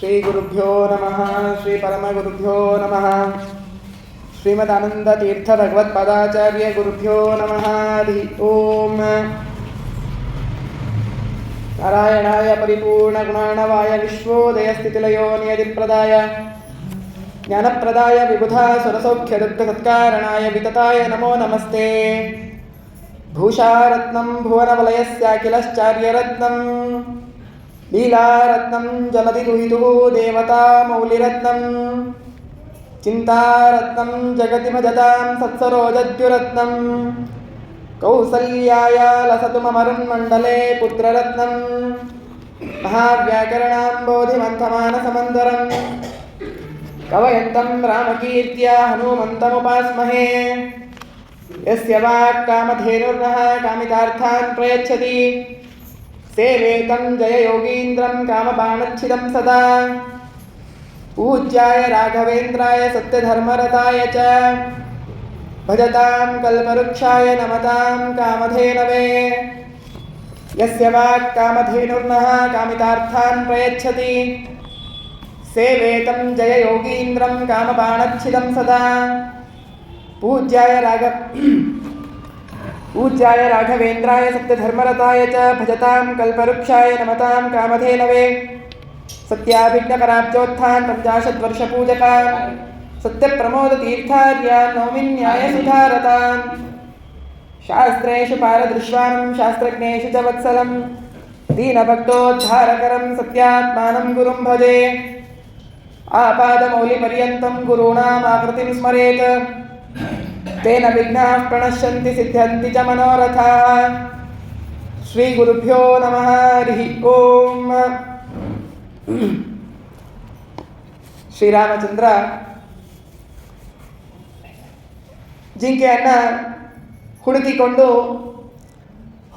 ಶ್ರೀ ಗುರುಭ್ಯೋ ನಮಃ. ಶ್ರೀ ಪರಮಗುರುಭ್ಯೋ ನಮಃ. ಶ್ರೀಮದಾನಂದತೀರ್ಥ ಭಗವತ್ಪಾದಾಚಾರ್ಯ ಗುರುಭ್ಯೋ ನಮಃ. ಹರಿ ಓಂ. ನಾರಾಯಣಾಯ ಪರಿಪೂರ್ಣಗುಣಾರ್ಣವಾಯ ವಿಶ್ವೋದಯಸ್ಥಿತಿಲಯೋ ನಿಯತಿಪ್ರದಾಯ ಜ್ಞಾನಪ್ರದಾಯ ವಿಬುಧಾ ಸುರಸೌಖ್ಯದುಗ್ಧಸತ್ಕಾರಣಾಯ ವಿತತಾಯ ನಮೋ ನಮಸ್ತೆ. ಭೂಷಾರತ್ನಂ ಭುವನವಲಯಸ್ಯಾಖಿಲಶ್ಚಾರ್ಯರತ್ನಂ ಲೀಲಾರತ್ನಂ ಜಲಧಿದುಹಿತುಃ ದೇವತಾ ಮೌಲಿರತ್ನಂ ಚಿಂತಾರತ್ನಂ ಜಗತಿ ಭಜತಾಂ ಸತ್ಸರೋಜದ್ಯುರತ್ನಂ ಕೌಸಲ್ಯಾಯ ಲಸತು ಮಮರುನ್ಮಂಡಲೆ ಪುತ್ರರತ್ನಂ ಮಹಾವ್ಯಾಕರಣಾಂಬೋಧಿಮಂಥಮಾನಸಮಂದರಂ ಕವಯಂತಂ ರಾಮಕೀರ್ತ್ಯ ಹನುಮಂತಮುಪಾಸ್ಮಹೇ. ಯಸ್ಯ ವಾಕ್ಕಾಮಧೇನುರ್ನಃ ಕಾಮಿತಾರ್ಥಾನ್ ಪ್ರಯಚ್ಛತಿ ಸೇವೇತಂ ಜಯ ಯೋಗೀಂದ್ರಂ ಕಾಮಬಾಣಚ್ಛಿದಂ ಸದಾ. ಪೂಜ್ಯಾಯ ರಾಘವೇಂದ್ರಾಯ ಸತ್ಯಧರ್ಮರತಾಯ ಚ ಭಜತಾಂ ಕಲ್ಪವೃಕ್ಷಾಯ ನಮತಾಂ ಕಾಮಧೇನವೇ. ಯಸ್ಯ ವಾಕ್ಕಾಮಧೇನುರ್ನಃ ಕಾಮಿತಾರ್ಥಾನ್ ಪ್ರಯಚ್ಛತಿ ಸೇವೇತಂ ಜಯ ಯೋಗೀಂದ್ರಂ ಕಾಮಬಾಣಚ್ಛಿದಂ ಸದಾ. ಪೂಜ್ಯಾಯ ರಾಘವೇಂದ್ರಾಯ ಸತ್ಯಧರ್ಮರತಾಯ ಚ ಭಜತಾಂ ಕಲ್ಪವೃಕ್ಷಾಯ ನಮತಾಂ ಕಾಮಧೇನವೇ. ಸತ್ಯಾಭಿಜ್ಞಕರಾಬ್ಜೋತ್ಥಾನ್ ಪಂಚಾಶದ್ವರ್ಷಪೂಜಕಾನ್ ಸತ್ಯಪ್ರಮೋದತೀರ್ಥಾರ್ಯಾನ್ ನೌಮಿ ನ್ಯಾಯಸುಧಾರತಾನ್. ಶಾಸ್ತ್ರೇಷು ಪಾರದೃಶ್ವಾನಂ ಶಾಸ್ತ್ರಜ್ಞೇಷು ಚ ವತ್ಸಲಂ ದೀನಭಕ್ತೋದ್ಧಾರಕರಂ ಸತ್ಯಾತ್ಮಾನಂ ಗುರುಂ ಭಜೆ. ಆಪಾದಮೌಲಿಪರ್ಯಂತಂ ಗುರುಣಾಂ ಆಕೃತಿಂ ಸ್ಮರೇತ್ ತೇನ ವಿಘ್ನಾಃ ಪ್ರಣಶ್ಯಂತಿ ಸಿದ್ಧ್ಯಂತಿ ಚ ಮನೋರಥಾಃ. ಶ್ರೀ ಗುರುಭ್ಯೋ ನಮಃ. ಹರಿ ಓಂ. ಶ್ರೀರಾಮಚಂದ್ರ ಜಿಂಕೆಯನ್ನು ಹುಡುಕಿಕೊಂಡು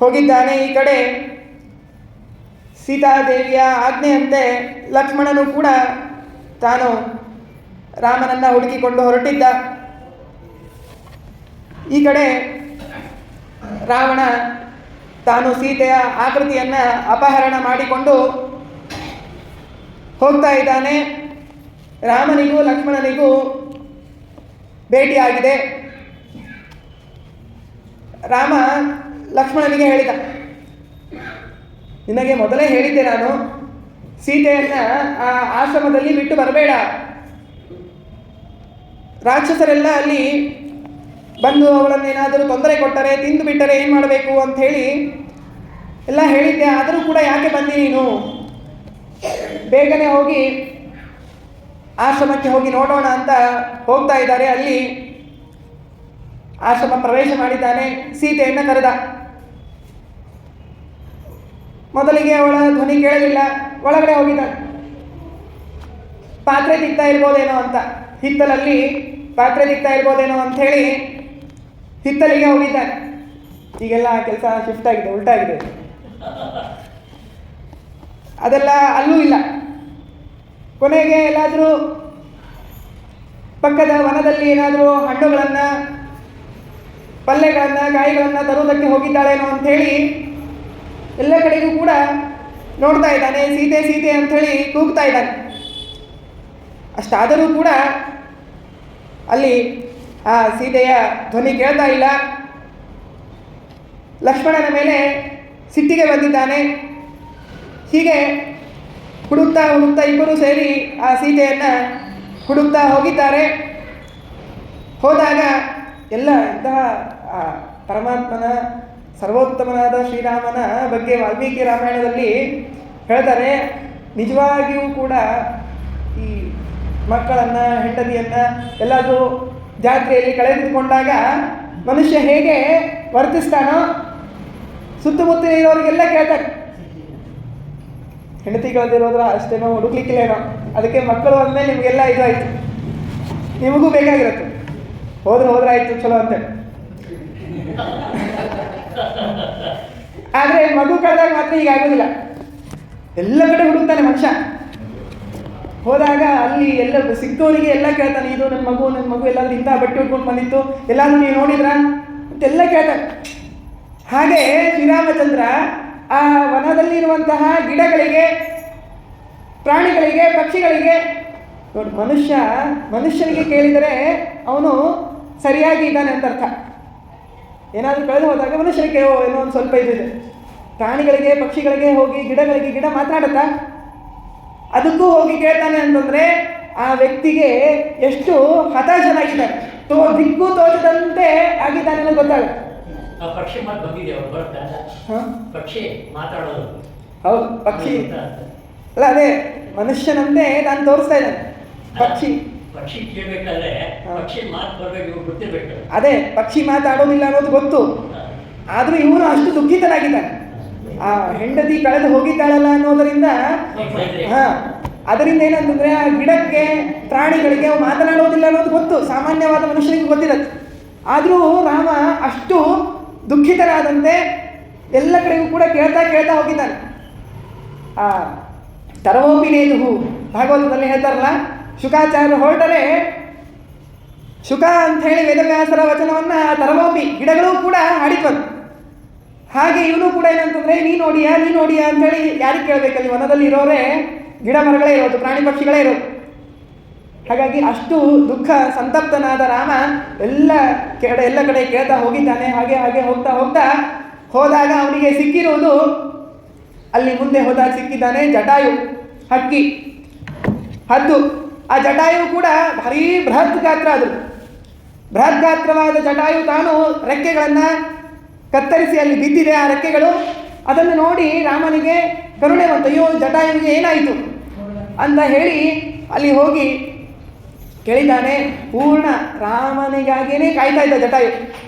ಹೋಗಿದ್ದಾನೆ. ಈ ಕಡೆ ಸೀತಾದೇವಿಯ ಆಜ್ಞೆಯಂತೆ ಲಕ್ಷ್ಮಣನು ಕೂಡ ತಾನು ರಾಮನನ್ನು ಹುಡುಕಿಕೊಂಡು ಹೊರಟಿದ್ದ. ಈ ಕಡೆ ರಾವಣ ತಾನು ಸೀತೆಯ ಆಕೃತಿಯನ್ನು ಅಪಹರಣ ಮಾಡಿಕೊಂಡು ಹೋಗ್ತಾ ಇದ್ದಾನೆ. ರಾಮನಿಗೂ ಲಕ್ಷ್ಮಣನಿಗೂ ಭೇಟಿಯಾಗಿದೆ. ರಾಮ ಲಕ್ಷ್ಮಣನಿಗೆ ಹೇಳಿದ, ನಿನಗೆ ಮೊದಲೇ ಹೇಳಿದ್ದೆ ನಾನು, ಸೀತೆಯನ್ನು ಆ ಆಶ್ರಮದಲ್ಲಿ ಬಿಟ್ಟು ಬರಬೇಡ. ರಾಕ್ಷಸರೆಲ್ಲ ಅಲ್ಲಿ ಬಂದು ಅವಳನ್ನೇನಾದರೂ ತೊಂದರೆ ಕೊಟ್ಟರೆ, ತಿಂದು ಬಿಟ್ಟರೆ ಏನು ಮಾಡಬೇಕು ಅಂಥೇಳಿ ಎಲ್ಲ ಹೇಳಿದ್ದೆ. ಆದರೂ ಕೂಡ ಯಾಕೆ ಬಂದಿ ನೀನು? ಬೇಗನೆ ಹೋಗಿ ಆಶ್ರಮಕ್ಕೆ ಹೋಗಿ ನೋಡೋಣ ಅಂತ ಹೋಗ್ತಾ ಇದ್ದಾರೆ. ಅಲ್ಲಿ ಆಶ್ರಮ ಪ್ರವೇಶ ಮಾಡಿದ್ದಾನೆ. ಸೀತೆಯನ್ನು ಕರೆದ. ಮೊದಲಿಗೆ ಅವಳ ಧ್ವನಿ ಕೇಳಲಿಲ್ಲ. ಒಳಗಡೆ ಹೋಗಿದ್ದಾನೆ. ಪಾತ್ರೆ ತಿಕ್ತಾ ಇರ್ಬೋದೇನೋ ಅಂತ, ಹಿತ್ತಲಲ್ಲಿ ಪಾತ್ರೆ ತಿಕ್ತಾ ಇರ್ಬೋದೇನೋ ಅಂಥೇಳಿ ಹಿತ್ತಲಿಗೆ ಹೋಗಿದ್ದಾನೆ. ಈಗೆಲ್ಲ ಕೆಲಸ ಶಿಫ್ಟ್ ಆಗಿದೆ, ಉಲ್ಟಾಗಿದೆ. ಅದೆಲ್ಲ ಅಲ್ಲೂ ಇಲ್ಲ. ಕೊನೆಗೆ ಎಲ್ಲಾದರೂ ಪಕ್ಕದ ವನದಲ್ಲಿ ಏನಾದರೂ ಹಣ್ಣುಗಳನ್ನು, ಪಲ್ಯಗಳನ್ನು, ಕಾಯಿಗಳನ್ನು ತರುವುದಕ್ಕೆ ಹೋಗಿದ್ದಾಳೇನೋ ಅಂಥೇಳಿ ಎಲ್ಲ ಕಡೆಗೂ ಕೂಡ ನೋಡ್ತಾ ಇದ್ದಾನೆ. ಸೀತೆ ಸೀತೆ ಅಂಥೇಳಿ ಕೂಗ್ತಾ ಇದ್ದಾನೆ. ಅಷ್ಟಾದರೂ ಕೂಡ ಅಲ್ಲಿ ಆ ಸೀತೆಯ ಧ್ವನಿ ಕೇಳ್ತಾ ಇಲ್ಲ. ಲಕ್ಷ್ಮಣನ ಮೇಲೆ ಸಿಟ್ಟಿಗೆ ಬಂದಿದ್ದಾನೆ. ಹೀಗೆ ಹುಡುಕ್ತಾ ಹುಡುಕ್ತಾ ಇಬ್ಬರು ಸೇರಿ ಆ ಸೀತೆಯನ್ನು ಹುಡುಕ್ತಾ ಹೋಗಿದ್ದಾರೆ. ಹೋದಾಗ ಎಲ್ಲ ಇಂತಹ ಪರಮಾತ್ಮನ ಸರ್ವೋತ್ತಮನಾದ ಶ್ರೀರಾಮನ ಬಗ್ಗೆ ವಾಲ್ಮೀಕಿ ರಾಮಾಯಣದಲ್ಲಿ ಹೇಳ್ತಾರೆ. ನಿಜವಾಗಿಯೂ ಕೂಡ ಈ ಮಕ್ಕಳನ್ನು, ಹೆಂಡತಿಯನ್ನು ಎಲ್ಲಾದರೂ ಜಾತ್ರೆಯಲ್ಲಿ ಕಳೆದುಕೊಂಡಾಗ ಮನುಷ್ಯ ಹೇಗೆ ವರ್ತಿಸ್ತಾನೋ ಸುತ್ತಮುತ್ತ ಇರೋರಿಗೆಲ್ಲ ಕೇಳ್ತಾರೆ. ಹೆಂಡತಿ ಕಳೆದಿರೋದ್ರ ಅಷ್ಟೇನೋ, ಹುಡುಕ್ಲಿಕ್ಕಿಲ್ಲೇನೋ, ಅದಕ್ಕೆ ಮಕ್ಕಳು ಅಂದಮೇಲೆ ನಿಮಗೆಲ್ಲ ಇದಾಯಿತು, ನಿಮಗೂ ಬೇಕಾಗಿರುತ್ತೆ. ಹೋದ್ರಾಯ್ತು ಚಲೋ ಅಂತೇಳಿ. ಆದರೆ ಮಗು ಕಳೆದಾಗ ಮಾತ್ರ ಹೀಗಾಗೋದಿಲ್ಲ. ಎಲ್ಲ ಕಡೆ ಹುಡುಕ್ತಾನೆ ಮನುಷ್ಯ. ಹೋದಾಗ ಅಲ್ಲಿ ಎಲ್ಲ ಸಿಕ್ಕವರಿಗೆ ಎಲ್ಲ ಕೇಳ್ತಾನೆ, ಇದು ನನ್ನ ಮಗು ಎಲ್ಲಾದ್ರೂ ಇಂಥ ಬಟ್ಟೆ ಉಟ್ಕೊಂಡು ಬಂದಿತ್ತು, ಎಲ್ಲಾದ್ರೂ ನೀವು ನೋಡಿದ್ರಾ ಅಂತೆಲ್ಲ ಕೇಳ್ತಾನೆ. ಹಾಗೆ ಶ್ರೀರಾಮಚಂದ್ರ ಆ ವನದಲ್ಲಿರುವಂತಹ ಗಿಡಗಳಿಗೆ ಪ್ರಾಣಿಗಳಿಗೆ, ಪಕ್ಷಿಗಳಿಗೆ. ನೋಡಿ, ಮನುಷ್ಯನಿಗೆ ಕೇಳಿದರೆ ಅವನು ಸರಿಯಾಗಿ ಇದ್ದಾನೆ ಅಂತ ಅರ್ಥ. ಏನಾದರೂ ಕಳೆದು ಹೋದಾಗ ಮನುಷ್ಯನಿಗೆ ಏನೋ ಒಂದು ಸ್ವಲ್ಪ ಇದಿದೆ. ಪ್ರಾಣಿಗಳಿಗೆ, ಪಕ್ಷಿಗಳಿಗೆ ಹೋಗಿ, ಗಿಡಗಳಿಗೆ, ಗಿಡ ಮಾತಾಡುತ್ತಾ? ಅದಕ್ಕೂ ಹೋಗಿ ಕೇಳ್ತಾನೆ ಅಂತಂದರೆ ಆ ವ್ಯಕ್ತಿಗೆ ಎಷ್ಟು ಹತಾಶನಾಗಿದ್ದಾನೆ, ದಿಕ್ಕು ತೋಚದಂತೆ ಆಗಿದ್ದಾನೆ ಅನ್ನೋದು ಗೊತ್ತಾಗುತ್ತೆ. ಪಕ್ಷಿ ಮಾತು ಬಂದಿದೆ, ಪಕ್ಷಿ ಮಾತಾಡೋದು. ಹೌದು, ಪಕ್ಷಿ ಅಲ್ಲ, ಅದೇ ಮನುಷ್ಯನಂತೆ ನಾನು ತೋರಿಸ್ತಾ ಇದ್ದಾನೆ. ಪಕ್ಷಿ ಕೇಳಬೇಕಾದ್ರೆ ಪಕ್ಷಿ ಮಾತು ಬರಬೇಕು, ಗೊತ್ತಿರಬೇಕು. ಅದೇ ಪಕ್ಷಿ ಮಾತಾಡೋದಿಲ್ಲ ಅನ್ನೋದು ಗೊತ್ತು, ಆದರೂ ಇವನು ಅಷ್ಟು ದುಃಖಿತನಾಗಿದ್ದಾನೆ. ಆ ಹೆಂಡತಿ ಕಳೆದು ಹೋಗಿದ್ದಾಳಲ್ಲ ಅನ್ನೋದರಿಂದ, ಅದರಿಂದ ಏನಂತಂದ್ರೆ ಆ ಗಿಡಕ್ಕೆ, ಪ್ರಾಣಿಗಳಿಗೆ ಅವು ಮಾತನಾಡೋದಿಲ್ಲ ಅನ್ನೋದು ಗೊತ್ತು, ಸಾಮಾನ್ಯವಾದ ಮನುಷ್ಯನಿಗೆ ಗೊತ್ತಿರುತ್ತೆ. ಆದರೂ ರಾಮ ಅಷ್ಟು ದುಃಖಿತನಾದಂತೆ ಎಲ್ಲ ಕಡೆಗೂ ಕೂಡ ಕೇಳ್ತಾ ಹೋಗಿದ್ದಾನೆ. ಆ ತರವೋಪಿನೇದು ಭಾಗವತದಲ್ಲಿ ಹೇಳ್ತಾರಲ್ಲ, ಶುಕಾಚಾರ್ಯ ಹೊರಟರೆ, ಶುಕ ಅಂತ ಹೇಳಿ ವೇದವ್ಯಾಸರ ವಚನವನ್ನು ತರವೋಪಿ ಗಿಡಗಳು ಕೂಡ ಹಾಡಿದ್ವಂತ. ಹಾಗೆ ಇವನು ಕೂಡ ಏನಂತಂದ್ರೆ ನೀ ನೋಡಿಯಾ ಅಂತೇಳಿ ಯಾರಿಗೆ ಕೇಳಬೇಕಲ್ಲಿ? ವನದಲ್ಲಿ ಇರೋರೇ ಗಿಡ ಮರಗಳೇ ಇರೋದು, ಪ್ರಾಣಿ ಪಕ್ಷಿಗಳೇ ಇರೋದು. ಹಾಗಾಗಿ ಅಷ್ಟು ದುಃಖ ಸಂತಪ್ತನಾದ ರಾಮ ಎಲ್ಲ ಕಡೆ ಕೇಳ್ತಾ ಹೋಗಿದ್ದಾನೆ. ಹಾಗೆ ಹೋದಾಗ ಅವನಿಗೆ ಸಿಕ್ಕಿರುವುದು, ಅಲ್ಲಿ ಮುಂದೆ ಹೋದಾಗ ಸಿಕ್ಕಿದ್ದಾನೆ ಜಟಾಯು, ಹದ್ದು. ಆ ಜಟಾಯು ಕೂಡ ಭಾರೀ ಬೃಹತ್ ಗಾತ್ರ. ಅದು ಬೃಹತ್ ಗಾತ್ರವಾದ ಜಟಾಯು ತಾನು ರೆಕ್ಕೆಗಳನ್ನು ಕತ್ತರಿಸಿ ಅಲ್ಲಿ ಬಿದ್ದಿದೆ. ಆ ರೆಕ್ಕೆಗಳು ಅದನ್ನು ನೋಡಿ ರಾಮನಿಗೆ ಕರುಣೆ ಬಂತು. ಅಯ್ಯೋ, ಜಟಾಯುವಿಗೆ ಏನಾಯಿತು ಅಂತ ಹೇಳಿ ಅಲ್ಲಿ ಹೋಗಿ ಕೇಳಿದ್ದಾನೆ. ಪೂರ್ಣ ರಾಮನಿಗಾಗಿಯೇ ಕಾಯ್ತಾ ಇದ್ದ ಜಟಾಯು.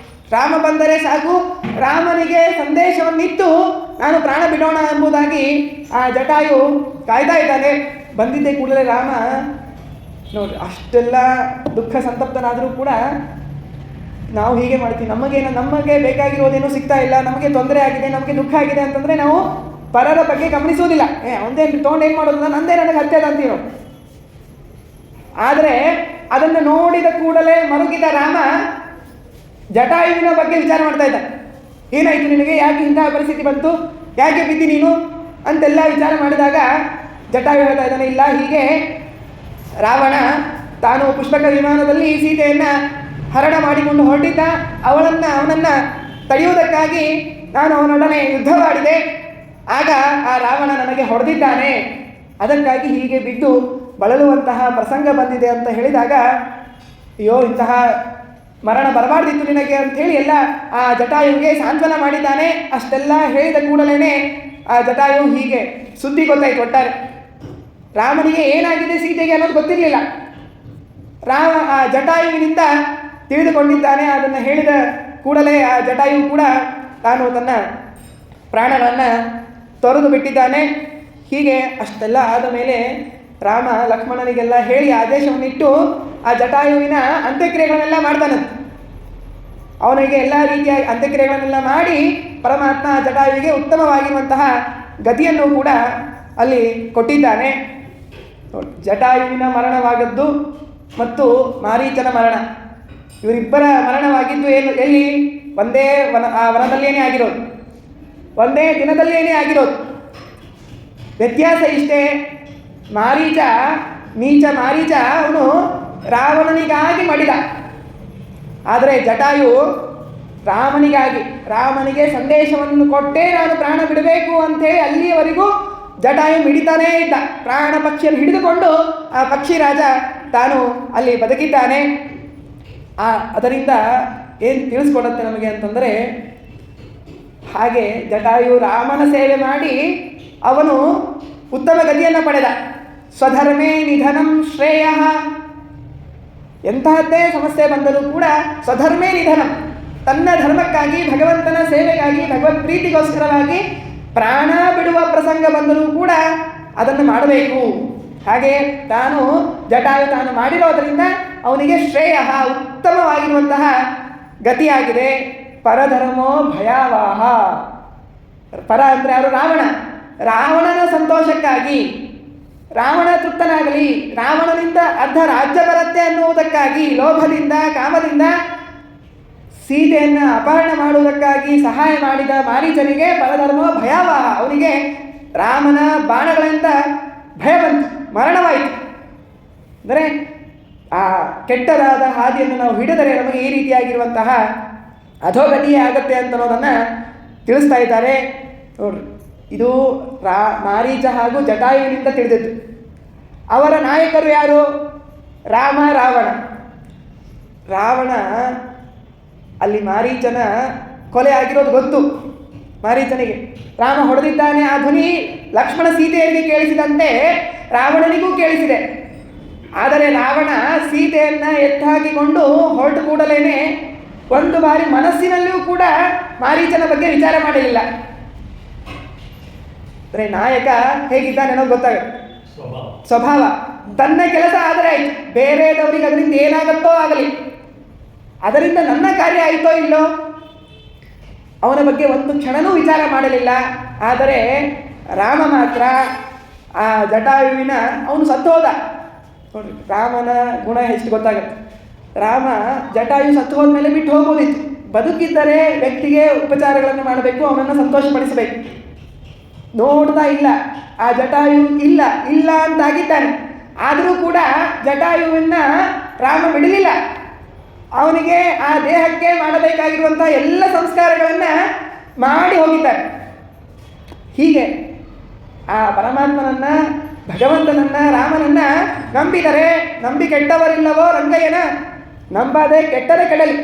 ರಾಮ ಬಂದರೆ ಸಾಕು, ರಾಮನಿಗೆ ಸಂದೇಶವನ್ನಿತ್ತು ನಾನು ಪ್ರಾಣ ಬಿಡೋಣ ಎಂಬುದಾಗಿ ಆ ಜಟಾಯು ಕಾಯ್ತಾ ಇದ್ದಾನೆ. ಬಂದಿದ್ದೆ ಕೂಡಲೇ ರಾಮ ನೋಡಿ, ಅಷ್ಟೆಲ್ಲ ದುಃಖ ಸಂತಪ್ತನಾದರೂ ಕೂಡ ನಾವು ಹೀಗೆ ಮಾಡ್ತೀವಿ. ನಮಗೆ ಬೇಕಾಗಿರೋದೇನೂ ಸಿಗ್ತಾ ಇಲ್ಲ, ನಮಗೆ ತೊಂದರೆ ಆಗಿದೆ, ನಮಗೆ ದುಃಖ ಆಗಿದೆ ಅಂತಂದರೆ ನಾವು ಪರರ ಬಗ್ಗೆ ಗಮನಿಸೋದಿಲ್ಲ. ಒಂದೇನು ತೊಗೊಂಡು ಏನು ಮಾಡೋದು, ನಂದೇ ನನಗೆ ಹತ್ಯದ ಅಂತೀರೋ. ಆದರೆ ಅದನ್ನು ನೋಡಿದ ಕೂಡಲೇ ಮರುಗಿದ ರಾಮ ಜಟಾಯುವಿನ ಬಗ್ಗೆ ವಿಚಾರ ಮಾಡ್ತಾ ಇದ್ದ. ಏನಾಯಿತು ನಿನಗೆ, ಯಾಕೆ ಇಂತಹ ಪರಿಸ್ಥಿತಿ ಬಂತು, ಯಾಕೆ ಬಿದ್ದಿ ನೀನು ಅಂತೆಲ್ಲ ವಿಚಾರ ಮಾಡಿದಾಗ ಜಟಾಯು ಹೇಳ್ತಾ ಇದ್ದಾನೆ, ಇಲ್ಲ, ಹೀಗೆ ರಾವಣ ತಾನು ಪುಷ್ಪಕ ವಿಮಾನದಲ್ಲಿ ಸೀತೆಯನ್ನು ಹರಣ ಮಾಡಿಕೊಂಡು ಹೊರಟಿದ್ದ. ಅವನನ್ನು ತಡೆಯುವುದಕ್ಕಾಗಿ ನಾನು ಅವನೊಡನೆ ಯುದ್ಧ ಮಾಡಿದೆ. ಆಗ ಆ ರಾವಣ ನನಗೆ ಹೊಡೆದಿದ್ದಾನೆ, ಅದಕ್ಕಾಗಿ ಹೀಗೆ ಬಿದ್ದು ಬಳಲುವಂತಹ ಪ್ರಸಂಗ ಬಂದಿದೆ ಅಂತ ಹೇಳಿದಾಗ, ಅಯ್ಯೋ, ಇಂತಹ ಮರಣ ಬರಬಾರ್ದಿತ್ತು ನಿನಗೆ ಅಂಥೇಳಿ ಎಲ್ಲ ಆ ಜಟಾಯುವಿಗೆ ಸಾಂತ್ವನ ಮಾಡಿದ್ದಾನೆ. ಅಷ್ಟೆಲ್ಲ ಹೇಳಿದ ಕೂಡಲೇ ಆ ಜಟಾಯು ಹೀಗೆ ಸುದ್ದಿ ಗೊತ್ತಾಯ್ತು. ಒಟ್ಟಾರೆ ರಾಮನಿಗೆ ಏನಾಗಿದೆ ಸೀತೆಗೆ ಅನ್ನೋದು ಗೊತ್ತಿರಲಿಲ್ಲ. ರಾಮ ಆ ಜಟಾಯುವಿನಿಂದ ತಿಳಿದುಕೊಂಡಿದ್ದಾನೆ. ಅದನ್ನು ಹೇಳಿದ ಕೂಡಲೇ ಆ ಜಟಾಯು ಕೂಡ ತಾನು ತನ್ನ ಪ್ರಾಣವನ್ನು ತೊರೆದು ಬಿಟ್ಟಿದ್ದಾನೆ. ಹೀಗೆ ಅಷ್ಟೆಲ್ಲ ಆದ ಮೇಲೆ ರಾಮ ಲಕ್ಷ್ಮಣನಿಗೆಲ್ಲ ಹೇಳಿ ಆದೇಶವನ್ನಿಟ್ಟು ಆ ಜಟಾಯುವಿನ ಅಂತ್ಯಕ್ರಿಯೆಗಳನ್ನೆಲ್ಲ ಮಾಡ್ತಾನಂತೆ. ಅವನಿಗೆ ಎಲ್ಲ ರೀತಿಯ ಅಂತ್ಯಕ್ರಿಯೆಗಳನ್ನೆಲ್ಲ ಮಾಡಿ ಪರಮಾತ್ಮ ಜಟಾಯುವಿಗೆ ಉತ್ತಮವಾಗಿರುವಂತಹ ಗತಿಯನ್ನು ಕೂಡ ಅಲ್ಲಿ ಕೊಟ್ಟಿದ್ದಾನೆ. ಜಟಾಯುವಿನ ಮರಣವಾಗದ್ದು ಮತ್ತು ಮಾರೀಚನ ಮರಣ, ಇವರಿಬ್ಬರ ಮರಣವಾಗಿದ್ದು ಎಲ್ಲಿ? ಒಂದೇ ವನದಲ್ಲೇನೇ ಆಗಿರೋದು, ಒಂದೇ ದಿನದಲ್ಲೇನೇ ಆಗಿರೋದು. ವ್ಯತ್ಯಾಸ ಇಷ್ಟೇ, ಮಾರೀಚ ಅವನು ರಾವಣನಿಗಾಗಿ ಮಡಿದ. ಆದರೆ ಜಟಾಯು ರಾಮನಿಗೆ ಸಂದೇಶವನ್ನು ಕೊಟ್ಟೇ ನಾನು ಪ್ರಾಣ ಬಿಡಬೇಕು ಅಂಥೇಳಿ ಅಲ್ಲಿಯವರೆಗೂ ಜಟಾಯು ಮಿಡಿತಾನೇ ಇದ್ದ. ಪ್ರಾಣ ಪಕ್ಷಿಯನ್ನು ಹಿಡಿದುಕೊಂಡು ಆ ಪಕ್ಷಿ ರಾಜ ತಾನು ಅಲ್ಲಿ ಬದುಕಿದ್ದಾನೆ. ಅದರಿಂದ ಏನು ತಿಳಿಸ್ಕೊಡುತ್ತೆ ನಮಗೆ ಅಂತಂದರೆ, ಹಾಗೆ ಜಟಾಯು ರಾಮನ ಸೇವೆ ಮಾಡಿ ಅವನು ಉತ್ತಮ ಗತಿಯನ್ನು ಪಡೆದ. ಸ್ವಧರ್ಮೇ ನಿಧನಂ ಶ್ರೇಯ. ಎಂತಹದ್ದೇ ಸಮಸ್ಯೆ ಬಂದರೂ ಕೂಡ ಸ್ವಧರ್ಮೇ ನಿಧನಂ, ತನ್ನ ಧರ್ಮಕ್ಕಾಗಿ, ಭಗವಂತನ ಸೇವೆಗಾಗಿ, ಭಗವತ್ ಪ್ರೀತಿಗೋಸ್ಕರವಾಗಿ ಪ್ರಾಣ ಬಿಡುವ ಪ್ರಸಂಗ ಬಂದರೂ ಕೂಡ ಅದನ್ನು ಮಾಡಬೇಕು. ಹಾಗೆ ಜಟಾಯು ತಾನು ಮಾಡಿರೋದರಿಂದ ಅವನಿಗೆ ಶ್ರೇಯ, ಉತ್ತಮವಾಗಿರುವಂತಹ ಗತಿಯಾಗಿದೆ. ಪರಧರ್ಮೋ ಭಯಾವಾಹ. ಪರ ಅಂದರೆ ಅವರು ರಾವಣನ ಸಂತೋಷಕ್ಕಾಗಿ, ರಾವಣ ತೃಪ್ತನಾಗಲಿ, ರಾವಣನಿಂದ ಅರ್ಧ ರಾಜ್ಯ ಬರುತ್ತೆ ಅನ್ನುವುದಕ್ಕಾಗಿ, ಲೋಭದಿಂದ, ಕಾಮದಿಂದ ಸೀತೆಯನ್ನು ಅಪಹರಣ ಮಾಡುವುದಕ್ಕಾಗಿ ಸಹಾಯ ಮಾಡಿದ ಮಾರೀಚನಿಗೆ ಪರಧರ್ಮ ಭಯಾವಹ. ಅವನಿಗೆ ರಾಮನ ಬಾಣಗಳಿಂದ ಭಯ ಬಂತು. ಮರಣವಾಯಿತು. ಅಂದರೆ ಆ ಕೆಟ್ಟದಾದ ಹಾದಿಯನ್ನು ನಾವು ಹಿಡಿದರೆ ನಮಗೆ ಈ ರೀತಿಯಾಗಿರುವಂತಹ ಅಧೋಗತಿಯೇ ಆಗತ್ತೆ ಅಂತ ಅನ್ನೋದನ್ನು ತಿಳಿಸ್ತಾ ಇದ್ದಾರೆ. ನೋಡ್ರಿ, ಇದು ಮಾರೀಚ ಹಾಗೂ ಜಟಾಯುವಿನಿಂದ ತಿಳಿದಿದ್ದು. ಅವರ ನಾಯಕರು ಯಾರು? ರಾಮ, ರಾವಣ. ರಾವಣ ಅಲ್ಲಿ ಮಾರೀಚನ ಕೊಲೆ ಆಗಿರೋದು ಗೊತ್ತು ಮಾರೀಚನಿಗೆ. ರಾಮ ಹೊಡೆದಿದ್ದಾನೆ, ಆ ಧ್ವನಿ ಲಕ್ಷ್ಮಣ ಸೀತೆಯರಿಗೆ ಕೇಳಿಸಿದಂತೆ ರಾವಣನಿಗೂ ಕೇಳಿಸಿದೆ. ಆದರೆ ರಾವಣ ಸೀತೆಯನ್ನು ಎತ್ತಾಕಿಕೊಂಡು ಹೊರಟು ಕೂಡಲೇ ಒಂದು ಬಾರಿ ಮನಸ್ಸಿನಲ್ಲಿಯೂ ಕೂಡ ಮಾರೀಚನ ಬಗ್ಗೆ ವಿಚಾರ ಮಾಡಲಿಲ್ಲ. ಅಂದರೆ ನಾಯಕ ಹೇಗಿದ್ದಾನೆ ಅನ್ನೋದು ಗೊತ್ತಾಗುತ್ತೆ. ಸ್ವಭಾವ ತನ್ನ ಕೆಲಸ ಆದರೆ ಆಯ್ತು, ಬೇರೆದವರಿಗೆ ಅದರಿಂದ ಏನಾಗುತ್ತೋ ಆಗಲಿ, ಅದರಿಂದ ನನ್ನ ಕಾರ್ಯ ಆಯಿತೋ ಇಲ್ಲೋ ಅವನ ಬಗ್ಗೆ ಒಂದು ಕ್ಷಣನೂ ವಿಚಾರ ಮಾಡಲಿಲ್ಲ. ಆದರೆ ರಾಮ ಮಾತ್ರ ಆ ಜಟಾಯುವಿನ ಅವನು ಸತ್ತು ಹೋದ. ನೋಡ್ರಿ, ರಾಮನ ಗುಣ ಎಷ್ಟು ಗೊತ್ತಾಗುತ್ತೆ. ರಾಮ ಜಟಾಯು ಸತ್ತು ಹೋದ್ಮೇಲೆ ಬಿಟ್ಟು ಹೋಗೋದಿತ್ತು. ಬದುಕಿದ್ದರೆ ವ್ಯಕ್ತಿಗೆ ಉಪಚಾರಗಳನ್ನು ಮಾಡಬೇಕು, ಅವನನ್ನು ಸಂತೋಷಪಡಿಸಬೇಕು. ನೋಡ್ತಾ ಇಲ್ಲ, ಆ ಜಟಾಯು ಇಲ್ಲ ಇಲ್ಲ ಅಂತಾಗಿದ್ದಾನೆ. ಆದರೂ ಕೂಡ ಜಟಾಯುವನ್ನು ರಾಮ ಬಿಡಲಿಲ್ಲ. ಅವನಿಗೆ ಆ ದೇಹಕ್ಕೆ ಮಾಡಬೇಕಾಗಿರುವಂಥ ಎಲ್ಲ ಸಂಸ್ಕಾರಗಳನ್ನು ಮಾಡಿ ಹೋಗಿದ್ದಾನೆ. ಹೀಗೆ ಆ ಪರಮಾತ್ಮನನ್ನು, ಭಗವಂತನನ್ನು, ರಾಮನನ್ನು ನಂಬಿದರೆ ನಂಬಿ ಕೆಟ್ಟವರಿಲ್ಲವೋ ರಂಗಯ್ಯನ, ನಂಬದೆ ಕೆಟ್ಟರೆ ಕೆಡಲಿ.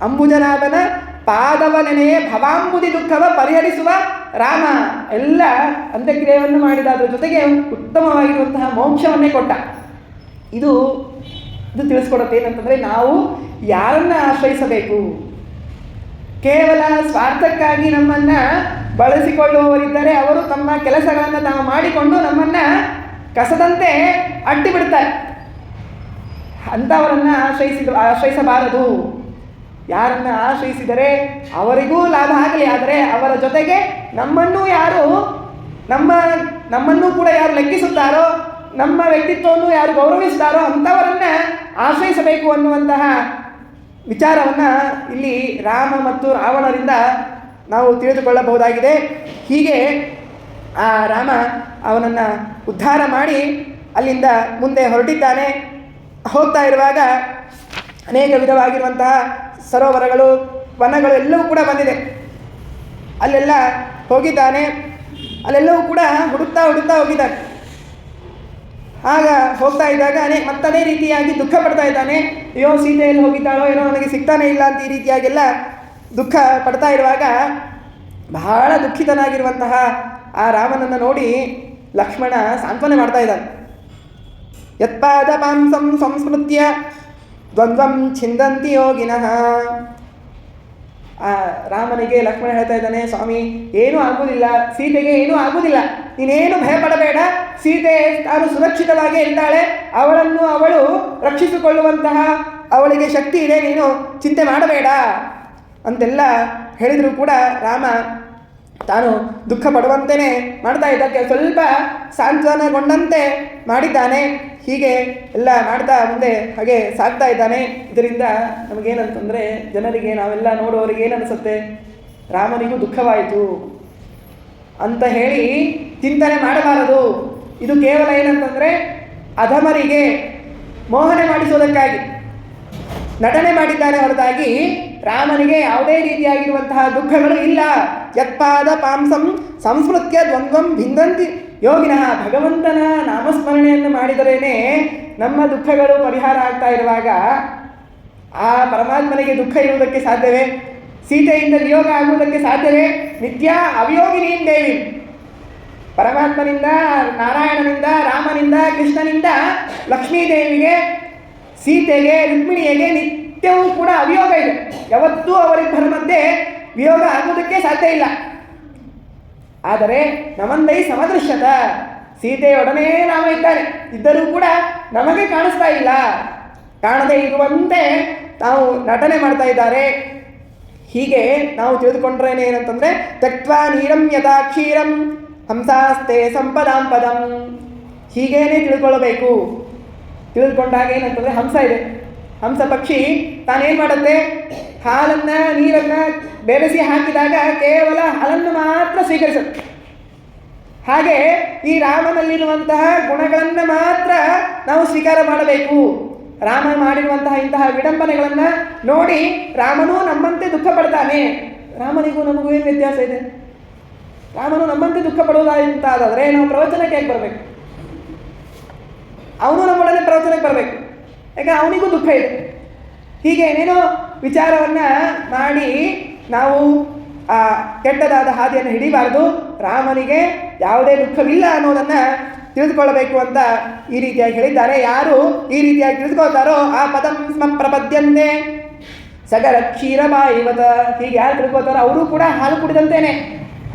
ಅಂಬುಜನಾಭನ ಪಾದವ ನೆನೆಯೇ ಭವಾಂಬುದಿ ದುಃಖವ ಪರಿಹರಿಸುವ ರಾಮ. ಎಲ್ಲ ಅಂತ್ಯಕ್ರಿಯೆಯನ್ನು ಮಾಡಿದ, ಅದರ ಜೊತೆಗೆ ಉತ್ತಮವಾಗಿರುವಂತಹ ಮೋಕ್ಷವನ್ನೇ ಕೊಟ್ಟ. ಇದು ತಿಳಿಸ್ಕೊಡುತ್ತೆ ಏನಂತಂದರೆ, ನಾವು ಯಾರನ್ನು ಆಶ್ರಯಿಸಬೇಕು. ಕೇವಲ ಸ್ವಾರ್ಥಕ್ಕಾಗಿ ನಮ್ಮನ್ನು ಬಳಸಿಕೊಳ್ಳುವವರಿದ್ದರೆ ಅವರು ತಮ್ಮ ಕೆಲಸಗಳನ್ನು ತಾವು ಮಾಡಿಕೊಂಡು ನಮ್ಮನ್ನು ಕಸದಂತೆ ಅಟ್ಟಿಬಿಡ್ತಾರೆ. ಅಂಥವರನ್ನು ಆಶ್ರಯಿಸಬಾರದು. ಯಾರನ್ನು ಆಶ್ರಯಿಸಿದರೆ ಅವರಿಗೂ ಲಾಭ ಆಗಲಿ, ಆದರೆ ಅವರ ಜೊತೆಗೆ ನಮ್ಮನ್ನು ಕೂಡ ಯಾರು ಲೆಕ್ಕಿಸುತ್ತಾರೋ, ನಮ್ಮ ವ್ಯಕ್ತಿತ್ವವನ್ನು ಯಾರು ಗೌರವಿಸ್ತಾರೋ ಅಂಥವರನ್ನು ಆಶ್ರಯಿಸಬೇಕು ಅನ್ನುವಂತಹ ವಿಚಾರವನ್ನು ಇಲ್ಲಿ ರಾಮ ಮತ್ತು ರಾವಣರಿಂದ ನಾವು ತಿಳಿದುಕೊಳ್ಳಬಹುದಾಗಿದೆ. ಹೀಗೆ ಆ ರಾಮ ಅವನನ್ನು ಉದ್ಧಾರ ಮಾಡಿ ಅಲ್ಲಿಂದ ಮುಂದೆ ಹೊರಟಿದ್ದಾನೆ. ಹೋಗ್ತಾ ಇರುವಾಗ ಅನೇಕ ವಿಧವಾಗಿರುವಂತಹ ಸರೋವರಗಳು, ವನಗಳು ಎಲ್ಲವೂ ಕೂಡ ಬಂದಿದೆ. ಅಲ್ಲೆಲ್ಲ ಹೋಗಿದ್ದಾನೆ. ಅಲ್ಲೆಲ್ಲವೂ ಕೂಡ ಹುಡುಕ್ತಾ ಹೋಗಿದ್ದಾನೆ. ಆಗ ಹೋಗ್ತಾ ಇದ್ದಾಗ ಮತ್ತದೇ ರೀತಿಯಾಗಿ ದುಃಖ ಪಡ್ತಾ ಇದ್ದಾನೆ. ಅಯ್ಯೋ, ಸೀತೆಯಲ್ಲಿ ಹೋಗಿದ್ದಾಳೋ ಏನೋ, ನನಗೆ ಸಿಗ್ತಾನೆ ಇಲ್ಲ ಅಂತ ಈ ರೀತಿಯಾಗೆಲ್ಲ ದುಃಖ ಪಡ್ತಾ ಇರುವಾಗ ಬಹಳ ದುಃಖಿತನಾಗಿರುವಂತಹ ಆ ರಾಮನನ್ನು ನೋಡಿ ಲಕ್ಷ್ಮಣ ಸಾಂತ್ವನೆ ಮಾಡ್ತಾ ಇದ್ದಾನೆ. ಯತ್ಪಾದ ಪಾಂಸಂ ಸಂಸ್ಮೃತ್ಯ ದ್ವಂದ್ವಂ ಛಿಂದಂತಿ ಯೋಗಿನಃ. ಆ ರಾಮನಿಗೆ ಲಕ್ಷ್ಮಣ ಹೇಳ್ತಾ ಇದ್ದಾನೆ, ಸ್ವಾಮಿ ಏನೂ ಆಗುವುದಿಲ್ಲ, ಸೀತೆಗೆ ಏನೂ ಆಗುವುದಿಲ್ಲ, ನೀನೇನು ಭಯಪಡಬೇಡ, ಸೀತೆ ತಾನು ಸುರಕ್ಷಿತವಾಗಿ ಇರ್ತಾಳೆ, ಅವಳನ್ನು ಅವಳು ರಕ್ಷಿಸಿಕೊಳ್ಳುವಂತಹ ಅವಳಿಗೆ ಶಕ್ತಿ ಇದೆ, ನೀನು ಚಿಂತೆ ಮಾಡಬೇಡ ಅಂತೆಲ್ಲ ಹೇಳಿದರೂ ಕೂಡ ರಾಮ ತಾನು ದುಃಖ ಪಡುವಂತೆಯೇ ಮಾಡ್ತಾ ಇದ್ದಕ್ಕೆ ಸ್ವಲ್ಪ ಸಾಂತ್ವನಗೊಂಡಂತೆ ಮಾಡಿದ್ದಾನೆ. ಹೀಗೆ ಎಲ್ಲ ಮಾಡ್ತಾ ಮುಂದೆ ಹಾಗೆ ಸಾಗ್ತಾ ಇದ್ದಾನೆ. ಇದರಿಂದ ನಮಗೇನಂತಂದರೆ, ಜನರಿಗೆ, ನಾವೆಲ್ಲ ನೋಡುವವರಿಗೆ ಏನನ್ನಿಸುತ್ತೆ, ರಾಮನಿಗೂ ದುಃಖವಾಯಿತು ಅಂತ ಹೇಳಿ ಚಿಂತನೆ ಮಾಡಬಾರದು. ಇದು ಕೇವಲ ಏನಂತಂದರೆ ಅಧಮರಿಗೆ ಮೋಹನೆ ಮಾಡಿಸೋದಕ್ಕಾಗಿ ನಟನೆ ಮಾಡಿದ್ದಾರೆ ಹೊರತಾಗಿ ರಾಮನಿಗೆ ಯಾವುದೇ ರೀತಿಯಾಗಿರುವಂತಹ ದುಃಖಗಳು ಇಲ್ಲ. ಯತ್ಪಾದ ಪಾಂಸಂ ಸಂಸ್ಮೃತ್ಯ ದ್ವಂದ್ವಂ ಭಿಂದಂತಿ ಯೋಗಿನಃ. ಭಗವಂತನ ನಾಮಸ್ಮರಣೆಯನ್ನು ಮಾಡಿದರೇನೆ ನಮ್ಮ ದುಃಖಗಳು ಪರಿಹಾರ ಆಗ್ತಾ ಇರುವಾಗ ಆ ಪರಮಾತ್ಮನಿಗೆ ದುಃಖ ಇರುವುದಕ್ಕೆ ಸಾಧ್ಯವೇ? ಸೀತೆಯಿಂದ ವಿಯೋಗ ಆಗುವುದಕ್ಕೆ ಸಾಧ್ಯವೇ? ನಿತ್ಯ ಅವಿಯೋಗಿನೀಂ ದೇವಿ. ಪರಮಾತ್ಮನಿಂದ, ನಾರಾಯಣನಿಂದ, ರಾಮನಿಂದ, ಕೃಷ್ಣನಿಂದ ಲಕ್ಷ್ಮೀದೇವಿಗೆ, ಸೀತೆಗೆ, ರುಕ್ಮಿಣಿಯಗೆ ನಿತ್ಯವೂ ಕೂಡ ಅವಿಯೋಗ ಇದೆ. ಯಾವತ್ತೂ ಅವರಿಬ್ಬರ ಮಧ್ಯೆ ವಿಯೋಗ ಆಗುವುದಕ್ಕೆ ಸಾಧ್ಯ ಇಲ್ಲ. ಆದರೆ ನಮಂದೈ ಸಮದೃಶ್ಯತ, ಸೀತೆಯೊಡನೆ ರಾಮ ಇದ್ದಾನೆ, ಇದ್ದರೂ ಕೂಡ ನಮಗೆ ಕಾಣಿಸ್ತಾ ಇಲ್ಲ, ಕಾಣದೇ ಇರುವಂತೆ ನಾವು ನಟನೆ ಮಾಡ್ತಾ ಇದ್ದಾರೆ. ಹೀಗೆ ನಾವು ತಿಳಿದುಕೊಂಡ್ರೇನೆ ಏನಂತಂದರೆ, ತ್ಯಕ್ತ್ವಾ ನೀರಂ ಯಥಾ ಕ್ಷೀರಂ ಹಂಸಾಸ್ತೆ ಸಂಪದಾಂ ಪದಂ. ಹೀಗೇನೆ ತಿಳ್ಕೊಳ್ಬೇಕು. ತಿಳಿದುಕೊಂಡಾಗ ಏನಂತಂದರೆ, ಹಂಸ ಇದೆ, ಹಂಸ ಪಕ್ಷಿ ತಾನೇನು ಮಾಡುತ್ತೆ, ಹಾಲನ್ನು ನೀರನ್ನು ಬೆರೆಸಿ ಹಾಕಿದಾಗ ಕೇವಲ ಹಾಲನ್ನು ಮಾತ್ರ ಸ್ವೀಕರಿಸುತ್ತೆ. ಹಾಗೆ ಈ ರಾಮನಲ್ಲಿರುವಂತಹ ಗುಣಗಳನ್ನು ಮಾತ್ರ ನಾವು ಸ್ವೀಕಾರ ಮಾಡಬೇಕು. ರಾಮ ಮಾಡಿರುವಂತಹ ಇಂತಹ ವಿಡಂಬನೆಗಳನ್ನು ನೋಡಿ ರಾಮನೂ ನಮ್ಮಂತೆ ದುಃಖ ಪಡ್ತಾನೆ. ರಾಮನಿಗೂ ನಮಗೂ ಏನು ವ್ಯತ್ಯಾಸ ಇದೆ? ರಾಮನು ನಮ್ಮಂತೆ ದುಃಖ ಪಡುವುದಾದಂತಾದರೆ ನಾವು ಪ್ರವಚನಕ್ಕೆ ಹೇಗೆ ಬರಬೇಕು? ಅವನು ನಮ್ಮೊಡನೆ ಪ್ರವಚನಕ್ಕೆ ಬರಬೇಕು, ಯಾಕೆ ಅವನಿಗೂ ದುಃಖ ಇದೆ. ಹೀಗೆ ಏನೇನೋ ವಿಚಾರವನ್ನು ಮಾಡಿ ನಾವು ಆ ಕೆಟ್ಟದಾದ ಹಾದಿಯನ್ನು ಹಿಡಿಬಾರ್ದು. ರಾಮನಿಗೆ ಯಾವುದೇ ದುಃಖವಿಲ್ಲ ಅನ್ನೋದನ್ನು ತಿಳಿದುಕೊಳ್ಳಬೇಕು ಅಂತ ಈ ರೀತಿಯಾಗಿ ಹೇಳಿದ್ದಾರೆ. ಯಾರು ಈ ರೀತಿಯಾಗಿ ತಿಳಿದುಕೊಳ್ತಾರೋ ಆ ಪದಂ ಸ್ಮ ಪ್ರಪದ್ಯಂತೆ ಸಗರ ಕ್ಷೀರಬಾಯಿವತ. ಹೀಗೆ ಯಾರು ತಿಳ್ಕೊಳ್ತಾರೋ ಅವರು ಕೂಡ ಹಾಲು ಕುಡಿದಂತೇನೆ.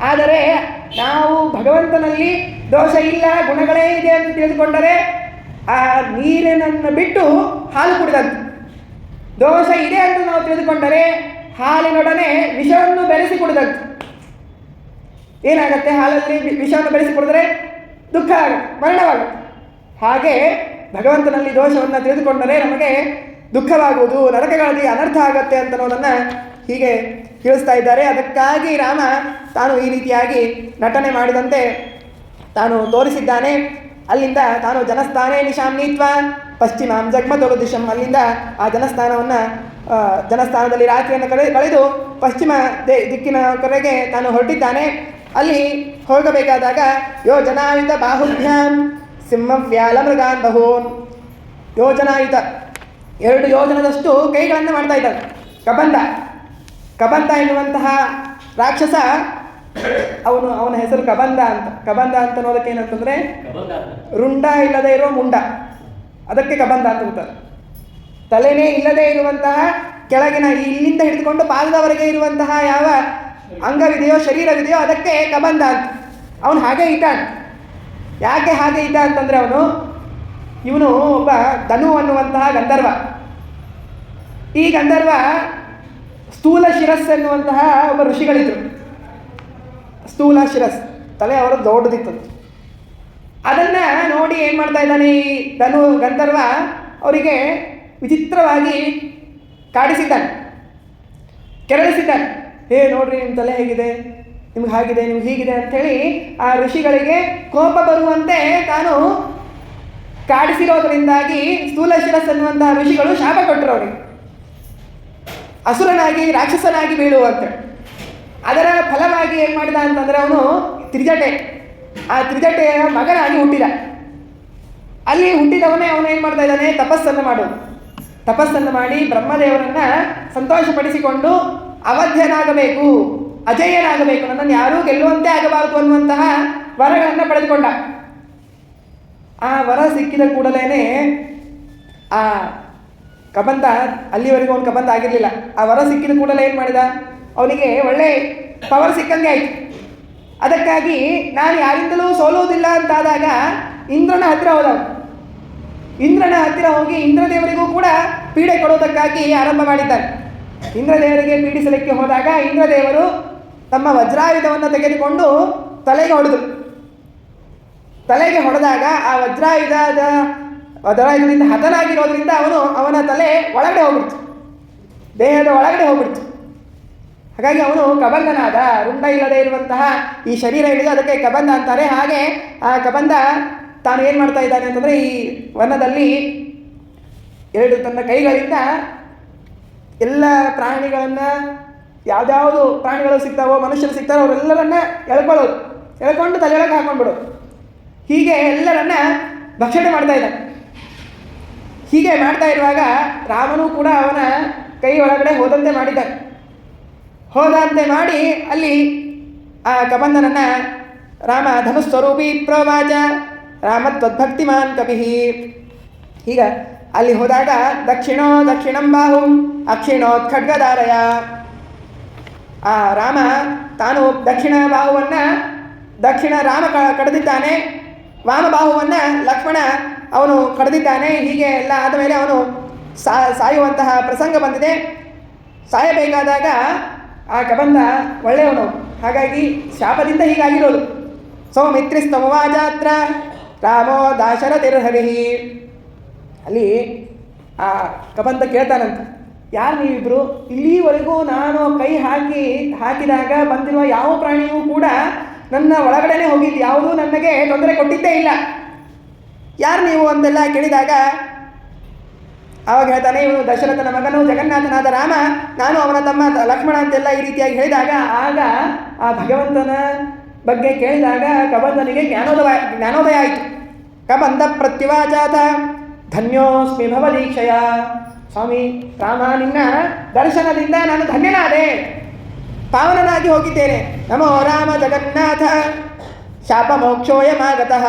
ಆದರೆ ನಾವು ಭಗವಂತನಲ್ಲಿ ದೋಷ ಇಲ್ಲ, ಗುಣಗಳೇ ಇದೆ ಅಂತ ತಿಳಿದುಕೊಂಡರೆ ಆ ನೀರಿನನ್ನು ಬಿಟ್ಟು ಹಾಲು ಕುಡಿದಂತೆ. ದೋಷ ಇದೆ ಅಂತ ನಾವು ತಿಳಿದುಕೊಂಡರೆ ಹಾಲಿನೊಡನೆ ವಿಷವನ್ನು ಬೆರೆಸಿ ಕುಡಿದಂತೆ. ಏನಾಗುತ್ತೆ? ಹಾಲಲ್ಲಿ ವಿಷವನ್ನು ಬೆರೆಸಿ ಕುಡಿದ್ರೆ ದುಃಖ ಆಗುತ್ತೆ, ಮರಣವಾಗುತ್ತೆ. ಹಾಗೆ ಭಗವಂತನಲ್ಲಿ ದೋಷವನ್ನು ತಿಳಿದುಕೊಂಡರೆ ನಮಗೆ ದುಃಖವಾಗುವುದು, ನರಕಗಳಲ್ಲಿ ಅನರ್ಥ ಆಗುತ್ತೆ ಅಂತ ಅನ್ನೋದನ್ನು ಹೀಗೆ ತಿಳಿಸ್ತಾ ಇದ್ದಾರೆ. ಅದಕ್ಕಾಗಿ ರಾಮ ತಾನು ಈ ರೀತಿಯಾಗಿ ನಟನೆ ಮಾಡಿದಂತೆ ತಾನು ತೋರಿಸಿದ್ದಾನೆ. ಅಲ್ಲಿಂದ ತಾನು ಜನಸ್ಥಾನೇ ನಿಶಾಮ್ನೀತ್ವ ಪಶ್ಚಿಮಾಂ ಜಗ್ಮತೊಳು ದಿಶಂ, ಅಲ್ಲಿಂದ ಆ ಜನಸ್ಥಾನದಲ್ಲಿ ರಾತ್ರಿಯನ್ನು ಕಳೆದು ಪಶ್ಚಿಮ ದಿಕ್ಕಿನ ಕಡೆಗೆ ತಾನು ಹೊರಟಿದ್ದಾನೆ. ಅಲ್ಲಿ ಹೋಗಬೇಕಾದಾಗ ಯೋಜನಾಯುತ ಬಾಹುಭ್ಯಾಂ ಸಿಂಹವ್ಯಾಲ ಮೃಗಾನ್ ಬಹೂನ್. ಯೋಜನಾಯುತ 2 ಯೋಜನದಷ್ಟು ಕೈಗಳನ್ನು ಮಾಡ್ತಾ ಇದ್ದಾನೆ. ಕಬಂದ ಎನ್ನುವಂತಹ ರಾಕ್ಷಸ, ಅವನ ಹೆಸರು ಕಬಂದ ಅಂತ. ಕಬಂದ ಅಂತ ಅನ್ನೋದಕ್ಕೆ ಏನಂತಂದರೆ ರುಂಡ ಇಲ್ಲದೆ ಇರುವ ಮುಂಡ, ಅದಕ್ಕೆ ಕಬಂದ ಅಂತ ಅಂತಾರೆ. ತಲೆನೇ ಇಲ್ಲದೆ ಇರುವಂತಹ ಕೆಳಗಿನ ಇಲ್ಲಿಂದ ಹಿಡಿದುಕೊಂಡು ಪಾದದವರೆಗೆ ಇರುವಂತಹ ಯಾವ ಅಂಗವಿದೆಯೋ ಶರೀರವಿದೆಯೋ ಅದಕ್ಕೆ ಕಬಂದ ಅಂತ. ಅವನು ಹಾಗೆ ಇದ್ದಾನೆ. ಯಾಕೆ ಹಾಗೆ ಇದ್ದ ಅಂತಂದರೆ ಇವನು ಒಬ್ಬ ಧನು ಅನ್ನುವಂತಹ ಗಂಧರ್ವ. ಈ ಗಂಧರ್ವ ಸ್ಥೂಲ ಶಿರಸ್ ಎನ್ನುವಂತಹ ಒಬ್ಬ ಋಷಿಗಳಿದ್ರು. ಸ್ಥೂಲ ಶಿರಸ್, ತಲೆ ಅವರು ದೊಡ್ಡದಿತ್ತು. ಅದನ್ನು ನೋಡಿ ಏನು ಮಾಡ್ತಾ ಇದ್ದಾನೆ ಈ ಗಂಧರ್ವ ಅವರಿಗೆ ವಿಚಿತ್ರವಾಗಿ ಕಾಡಿಸಿದ್ದಾನೆ, ಕೆರಳಿಸಿದ್ದಾನೆ. ನೋಡ್ರಿ ನಿಮ್ಮ ತಲೆ ಹೇಗಿದೆ, ನಿಮ್ಗೆ ಹಾಗಿದೆ, ನಿಮ್ಗೆ ಹೀಗಿದೆ ಅಂಥೇಳಿ ಆ ಋಷಿಗಳಿಗೆ ಕೋಪ ಬರುವಂತೆ ತಾನು ಕಾಡಿಸಿರೋದರಿಂದಾಗಿ ಸ್ಥೂಲ ಶಿರಸ್ ಎನ್ನುವಂತಹ ಋಷಿಗಳು ಶಾಪ ಕೊಟ್ಟರು ಅವರಿಗೆ, ಅಸುರನಾಗಿ ರಾಕ್ಷಸನಾಗಿ ಬೀಳುವಂತೆ. ಅದರ ಫಲವಾಗಿ ಏನು ಮಾಡಿದ ಅಂತಂದರೆ ಅವನು ಆ ತ್ರಿಜಟೆಯ ಮಗನಾಗಿ ಹುಟ್ಟಿದ. ಅಲ್ಲಿ ಹುಟ್ಟಿದವನೇ ಅವನು ಏನು ಮಾಡ್ತಾ ಇದ್ದಾನೆ? ತಪಸ್ಸನ್ನು ಮಾಡಿ ಬ್ರಹ್ಮದೇವರನ್ನು ಸಂತೋಷಪಡಿಸಿಕೊಂಡು ಅವಧ್ಯನಾಗಬೇಕು, ಅಜೇಯನಾಗಬೇಕು, ನನ್ನನ್ನು ಯಾರೂ ಗೆಲ್ಲುವಂತೆ ಆಗಬಾರದು ಅನ್ನುವಂತಹ ವರಗಳನ್ನು ಪಡೆದುಕೊಂಡ. ಆ ವರ ಸಿಕ್ಕಿದ ಕೂಡಲೇ ಆ ಕಬಂದ, ಅಲ್ಲಿವರೆಗೂ ಅವನು ಕಬಂದ ಆಗಿರಲಿಲ್ಲ, ಆ ವರ ಸಿಕ್ಕಿದ ಕೂಡಲೇ ಏನು ಮಾಡಿದ? ಅವನಿಗೆ ಒಳ್ಳೆ ಪವರ್ ಸಿಕ್ಕಂಗೆ ಆಯಿತು. ಅದಕ್ಕಾಗಿ ನಾನು ಯಾರಿಂದಲೂ ಸೋಲುವುದಿಲ್ಲ ಅಂತಾದಾಗ ಇಂದ್ರನ ಹತ್ತಿರ ಹೋಗಿ ಇಂದ್ರದೇವರಿಗೂ ಕೂಡ ಪೀಡೆ ಕೊಡೋದಕ್ಕಾಗಿ ಆರಂಭ ಮಾಡಿದ್ದಾನೆ. ಇಂದ್ರದೇವರಿಗೆ ಪೀಡಿಸಲಿಕ್ಕೆ ಹೋದಾಗ ಇಂದ್ರದೇವರು ತಮ್ಮ ವಜ್ರಾಯುಧವನ್ನು ತೆಗೆದುಕೊಂಡು ತಲೆಗೆ ಹೊಡೆದಾಗ ಆ ವಜ್ರಾಯುಧದಿಂದ ಹತನಾಗಿರೋದ್ರಿಂದ ಅವನ ತಲೆ ಒಳಗಡೆ ಹೋಗ್ಬಿಡ್ತು, ದೇಹದ ಒಳಗಡೆ ಹೋಗ್ಬಿಡ್ತು. ಹಾಗಾಗಿ ಅವನು ಕಬಂದನಾದ. ರುಂಡ ಇಲ್ಲದೆ ಇರುವಂತಹ ಈ ಶರೀರ ಹಿಡಿದು ಅದಕ್ಕೆ ಕಬಂದ ಅಂತಾರೆ. ಹಾಗೆ ಆ ಕಬಂದ ತಾನು ಏನು ಮಾಡ್ತಾ ಇದ್ದಾನೆ ಅಂತಂದರೆ ಈ ವನದಲ್ಲಿ ತನ್ನ ಕೈಗಳಿಂದ ಎಲ್ಲ ಪ್ರಾಣಿಗಳನ್ನು, ಯಾವುದ್ಯಾವುದು ಪ್ರಾಣಿಗಳು ಸಿಗ್ತಾವೋ, ಮನುಷ್ಯರು ಸಿಗ್ತಾರೋ ಅವರೆಲ್ಲರನ್ನ ಎಳ್ಕೊಂಡು ತಲೆಯೊಳಗೆ ಹಾಕೊಂಡ್ಬಿಡು. ಹೀಗೆ ಎಲ್ಲರನ್ನ ಭಕ್ಷಣೆ ಮಾಡ್ತಾ ಇದ್ದಾನೆ. ಹೀಗೆ ಮಾಡ್ತಾ ಇರುವಾಗ ರಾಮನೂ ಕೂಡ ಅವನ ಕೈ ಒಳಗಡೆ ಹೋದಂತೆ ಮಾಡಿ ಅಲ್ಲಿ ಆ ಕಬಂದನನ್ನು ರಾಮ ಧನುಸ್ವರೂಪಿ ಪ್ರವಾಚ ರಾಮತ್ವದ್ಭಕ್ತಿಮಾನ್ ಕಪಿಃ. ಈಗ ಅಲ್ಲಿ ಹೋದಾಗ ದಕ್ಷಿಣಂ ಬಾಹುಂ ಅಕ್ಷಿಣೋತ್ ಖಡ್ಗಧಾರಯ. ಆ ರಾಮ ತಾನು ದಕ್ಷಿಣ ರಾಮ ಕಡಿದಿದ್ದಾನೆ, ವಾಮಬಾಹುವನ್ನು ಲಕ್ಷ್ಮಣ ಅವನು ಕಡಿದಿದ್ದಾನೆ. ಹೀಗೆ ಎಲ್ಲ ಆದಮೇಲೆ ಅವನು ಸಾಯುವಂತಹ ಪ್ರಸಂಗ ಬಂದಿದೆ. ಸಾಯಬೇಕಾದಾಗ ಆ ಕಬಂದ ಒಳ್ಳೆಯವನು, ಹಾಗಾಗಿ ಶಾಪದಿಂದ ಹೀಗಾಗಿರೋದು. ಸೌಮಿತ್ರಿಸ್ತಮವಾಜಾತ್ರ ರಾಮೋ ದಾಶರಥಿರ್ಹರಿ. ಅಲ್ಲಿ ಆ ಕಬಂದ ಕೇಳ್ತಾನಂತ, ಯಾರು ನೀವಿಬ್ಬರು? ಇಲ್ಲಿವರೆಗೂ ನಾನು ಕೈ ಹಾಕಿದಾಗ ಬಂದಿರುವ ಯಾವ ಪ್ರಾಣಿಯೂ ಕೂಡ ನನ್ನ ಒಳಗಡೆನೇ ಹೋಗಿದ್ದು, ಯಾವುದೂ ನನಗೆ ತೊಂದರೆ ಕೊಟ್ಟಿದ್ದೇ ಇಲ್ಲ. ಯಾರು ನೀವು ಅಂತೆಲ್ಲ ಕೇಳಿದಾಗ ಆವಾಗ ಹೇಳ್ತಾನೆ, ಇವನು ದಶರಥನ ಮಗನು ಜಗನ್ನಾಥನಾದ ರಾಮ, ನಾನು ಅವನ ತಮ್ಮ ಲಕ್ಷ್ಮಣ ಅಂತೆಲ್ಲ ಈ ರೀತಿಯಾಗಿ ಹೇಳಿದಾಗ ಆಗ ಆ ಭಗವಂತನ ಬಗ್ಗೆ ಕೇಳಿದಾಗ ಕಬಂಧನಿಗೆ ಜ್ಞಾನೋದಯ ಆಯಿತು. ಕಬಂಧ ಪ್ರತ್ಯುವಾಚಾತ ಧನ್ಯೋಸ್ಮಿ ಭವದೀಕ್ಷಯ. ಸ್ವಾಮಿ ರಾಮ, ನಿನ್ನ ದರ್ಶನದಿಂದ ನಾನು ಧನ್ಯನಾದೆ, ಪಾವನನಾಗಿ ಹೋಗಿದ್ದೇನೆ. ನಮೋ ರಾಮ ಜಗನ್ನಾಥ ಶಾಪ ಮೋಕ್ಷೋಯಮಾಗತಃ.